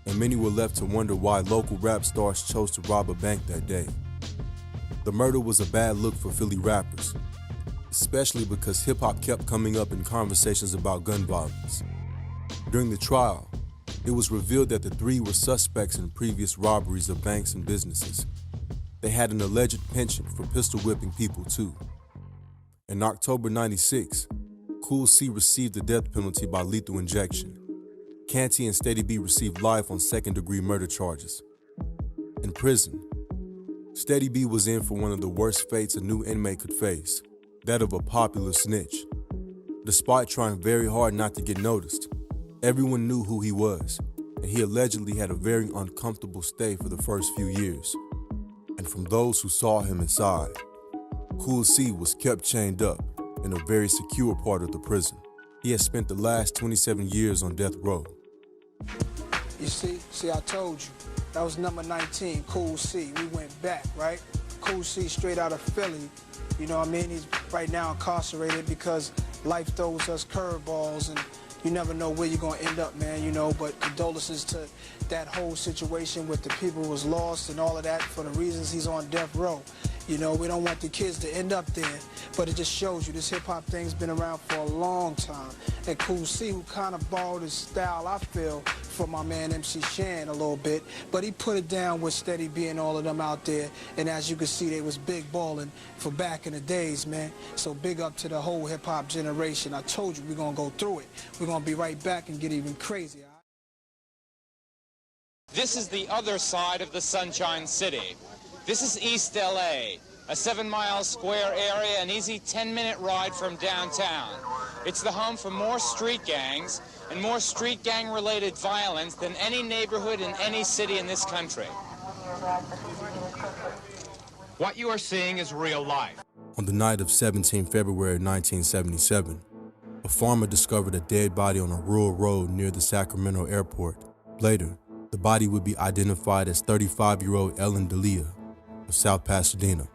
and many were left to wonder why local rap stars chose to rob a bank that day. The murder was a bad look for Philly rappers, especially because hip-hop kept coming up in conversations about gun violence. During the trial, it was revealed that the 3 were suspects in previous robberies of banks and businesses. They had an alleged penchant for pistol whipping people too. In October '96, Cool C received the death penalty by lethal injection. Canty and Steady B received life on second-degree murder charges. In prison, Steady B was in for one of the worst fates a new inmate could face, that of a popular snitch. Despite trying very hard not to get noticed, everyone knew who he was, and he allegedly had a very uncomfortable stay for the first few years. And from those who saw him inside, Cool C was kept chained up in a very secure part of the prison. He has spent the last 27 years on death row. You see, I told you. That was number 19, Cool C. We went back, right? Cool C straight out of Philly. You know what I mean? He's right now incarcerated because life throws us curveballs and you never know where you're gonna end up, man, you know, but condolences to that whole situation with the people who was lost and all of that for the reasons he's on death row. You know, we don't want the kids to end up there, but it just shows you this hip-hop thing's been around for a long time. And Cool C, who kind of borrowed his style, I feel, from my man MC Shan a little bit, but he put it down with Steady B and all of them out there, and as you can see, they was big balling for back in the days, man. So big up to the whole hip-hop generation. I told you we're gonna go through it. We're gonna be right back and get even crazier. This is the other side of the Sunshine City. This is East LA, a 7-mile square area, an easy 10-minute ride from downtown. It's the home for more street gangs and more street gang-related violence than any neighborhood in any city in this country. What you are seeing is real life. On the night of 17 February 1977, a farmer discovered a dead body on a rural road near the Sacramento airport. Later, the body would be identified as 35-year-old Ellen Delia of South Pasadena.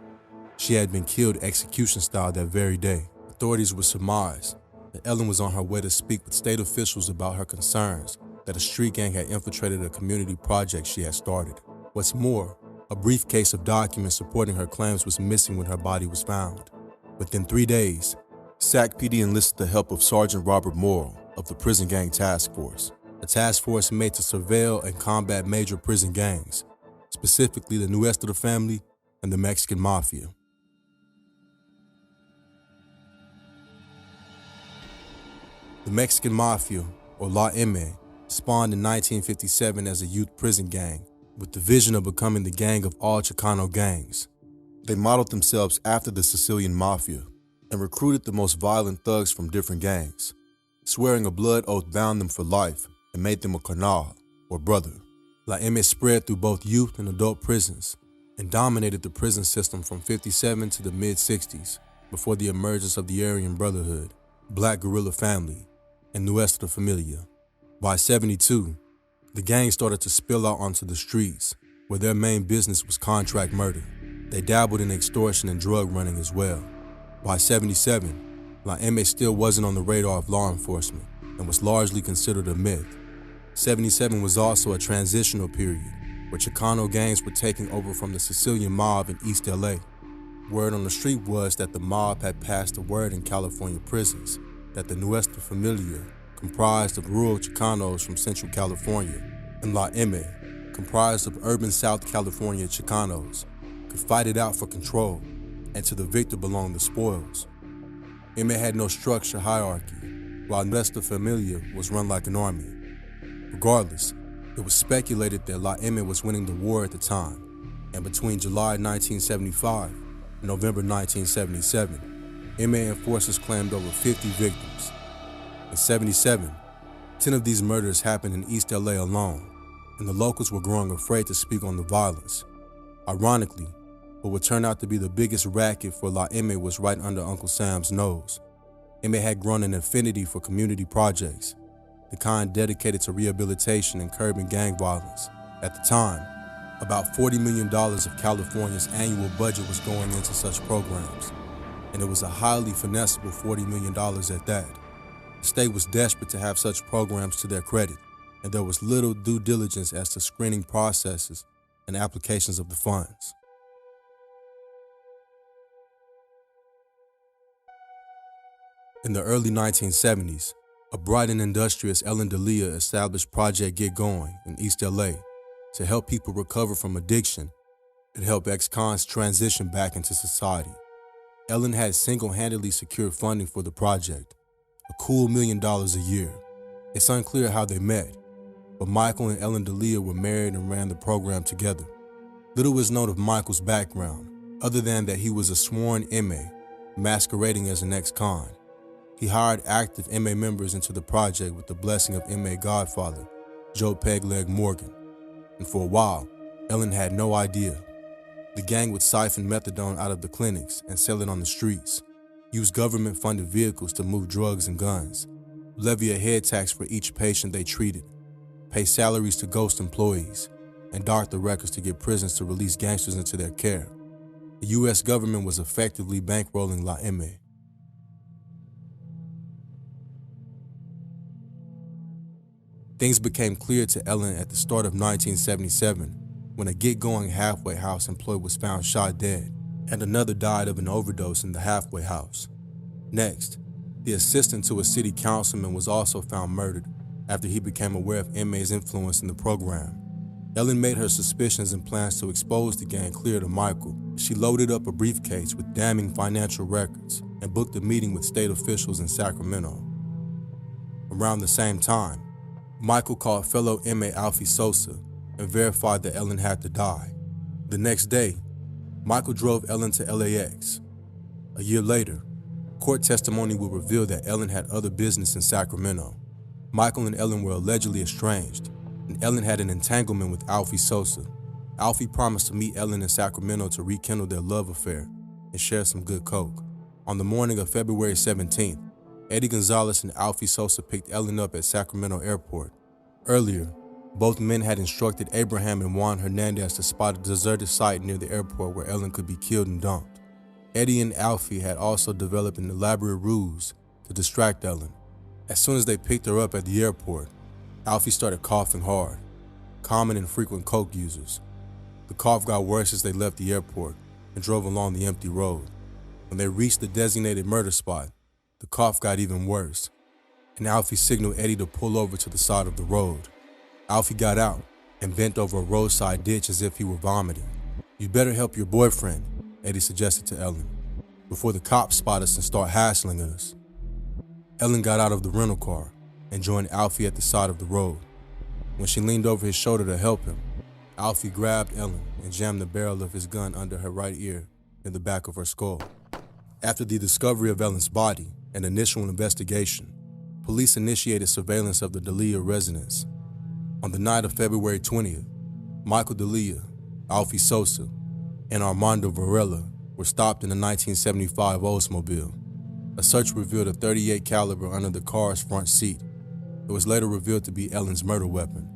She had been killed execution-style that very day. Authorities would surmise that Ellen was on her way to speak with state officials about her concerns that a street gang had infiltrated a community project she had started. What's more, a briefcase of documents supporting her claims was missing when her body was found. Within 3 days, SAC PD enlisted the help of Sergeant Robert Morrill of the Prison Gang Task Force, a task force made to surveil and combat major prison gangs, specifically the Nuestra family and the Mexican Mafia. The Mexican Mafia, or La M, spawned in 1957 as a youth prison gang, with the vision of becoming the gang of all Chicano gangs. They modeled themselves after the Sicilian Mafia and recruited the most violent thugs from different gangs. Swearing a blood oath bound them for life and made them a carnal, or brother. La M spread through both youth and adult prisons and dominated the prison system from 57 to the mid-60s before the emergence of the Aryan Brotherhood, Black Guerrilla Family, and Nuestra Familia. By 72, the gang started to spill out onto the streets, where their main business was contract murder. They dabbled in extortion and drug running as well. By 77, La M still wasn't on the radar of law enforcement and was largely considered a myth. 77 was also a transitional period where Chicano gangs were taking over from the Sicilian mob in East LA. Word on the street was that the mob had passed a word in California prisons that the Nuestra Familia, comprised of rural Chicanos from Central California, and La M, comprised of urban South California Chicanos, could fight it out for control, and to the victor belonged the spoils. M had no structure hierarchy, while Nuestra Familia was run like an army. Regardless, it was speculated that La M was winning the war at the time, and between July 1975 and November 1977, MA and forces claimed over 50 victims. In 77, 10 of these murders happened in East LA alone, and the locals were growing afraid to speak on the violence. Ironically, what would turn out to be the biggest racket for La M was right under Uncle Sam's nose. MA had grown an affinity for community projects, the kind dedicated to rehabilitation and curbing gang violence. At the time, about $40 million of California's annual budget was going into such programs, and it was a highly finessable $40 million at that. The state was desperate to have such programs to their credit, and there was little due diligence as to screening processes and applications of the funds. In the early 1970s, a bright and industrious Ellen Delia established Project Get Going in East LA to help people recover from addiction and help ex-cons transition back into society. Ellen had single-handedly secured funding for the project, a cool $1 million a year. It's unclear how they met, but Michael and Ellen Delia were married and ran the program together. Little is known of Michael's background, other than that he was a sworn MA, masquerading as an ex-con. He hired active MA members into the project with the blessing of MA godfather, Joe Pegleg Morgan. And for a while, Ellen had no idea. The gang would siphon methadone out of the clinics and sell it on the streets, use government-funded vehicles to move drugs and guns, levy a head tax for each patient they treated, pay salaries to ghost employees, and doctor records to get prisons to release gangsters into their care. The U.S. government was effectively bankrolling La M. Things became clear to Ellen at the start of 1977 when a get-going halfway house employee was found shot dead and another died of an overdose in the halfway house. Next, the assistant to a city councilman was also found murdered after he became aware of MA's influence in the program. Ellen made her suspicions and plans to expose the gang clear to Michael. She loaded up a briefcase with damning financial records and booked a meeting with state officials in Sacramento. Around the same time, Michael called fellow MA Alfie Sosa and verified that Ellen had to die. The next day, Michael drove Ellen to LAX. A year later, court testimony will reveal that Ellen had other business in Sacramento. Michael and Ellen were allegedly estranged, and Ellen had an entanglement with Alfie Sosa. Alfie promised to meet Ellen in Sacramento to rekindle their love affair and share some good coke. On the morning of February 17th, Eddie Gonzalez and Alfie Sosa picked Ellen up at Sacramento Airport. Earlier, both men had instructed Abraham and Juan Hernandez to spot a deserted site near the airport where Ellen could be killed and dumped. Eddie and Alfie had also developed an elaborate ruse to distract Ellen. As soon as they picked her up at the airport, Alfie started coughing hard, common in frequent coke users. The cough got worse as they left the airport and drove along the empty road. When they reached the designated murder spot, the cough got even worse, and Alfie signaled Eddie to pull over to the side of the road. Alfie got out and bent over a roadside ditch as if he were vomiting. "You'd better help your boyfriend," Eddie suggested to Ellen, "before the cops spot us and start hassling us." Ellen got out of the rental car and joined Alfie at the side of the road. When she leaned over his shoulder to help him, Alfie grabbed Ellen and jammed the barrel of his gun under her right ear in the back of her skull. After the discovery of Ellen's body and initial investigation, police initiated surveillance of the Delia residence. On the night of February 20th, Michael Delia, Alfie Sosa, and Armando Varela were stopped in a 1975 Oldsmobile. A search revealed a .38 caliber under the car's front seat. It was later revealed to be Ellen's murder weapon.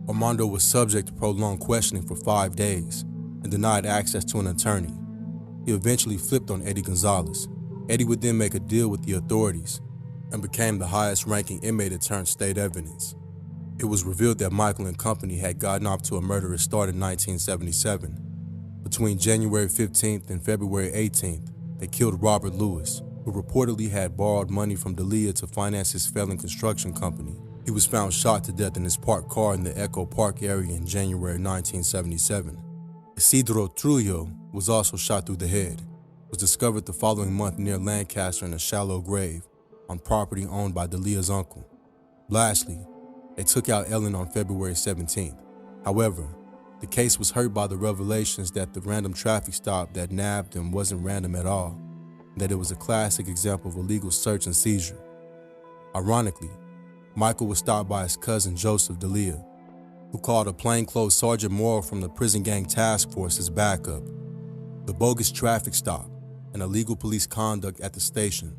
Armando was subject to prolonged questioning for 5 days and denied access to an attorney. He eventually flipped on Eddie Gonzalez. Eddie would then make a deal with the authorities and became the highest-ranking inmate that turned state evidence. It was revealed that Michael and company had gotten off to a murderous start in 1977. Between January 15th and February 18th, they killed Robert Lewis, who reportedly had borrowed money from Delia to finance his failing construction company. He was found shot to death in his parked car in the Echo Park area in January 1977. Isidro Trujillo was also shot through the head. Was discovered the following month near Lancaster in a shallow grave on property owned by Delia's uncle. Lastly, they took out Ellen on February 17th. However, the case was hurt by the revelations that the random traffic stop that nabbed him wasn't random at all, and that it was a classic example of illegal search and seizure. Ironically, Michael was stopped by his cousin Joseph Delia, who called a plainclothes Sergeant Morrow from the prison gang task force as backup. The bogus traffic stop and illegal police conduct at the station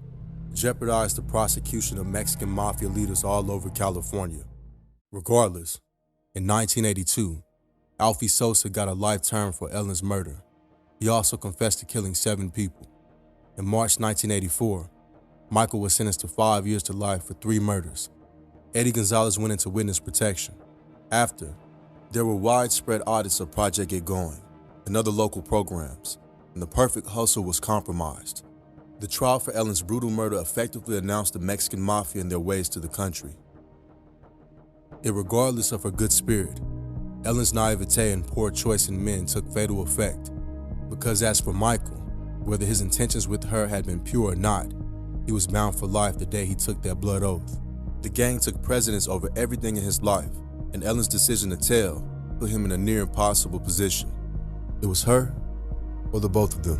jeopardized the prosecution of Mexican mafia leaders all over California. Regardless, in 1982, Alfie Sosa got a life term for Ellen's murder. He also confessed to killing 7 people. In March 1984, Michael was sentenced to 5 years to life for 3 murders. Eddie Gonzalez went into witness protection. After, there were widespread audits of Project Get Going and other local programs, and the perfect hustle was compromised. The trial for Ellen's brutal murder effectively announced the Mexican mafia and their ways to the country. Irregardless of her good spirit, Ellen's naivete and poor choice in men took fatal effect, because as for Michael, whether his intentions with her had been pure or not, he was bound for life the day he took that blood oath. The gang took precedence over everything in his life, and Ellen's decision to tell put him in a near impossible position. It was her or the both of them.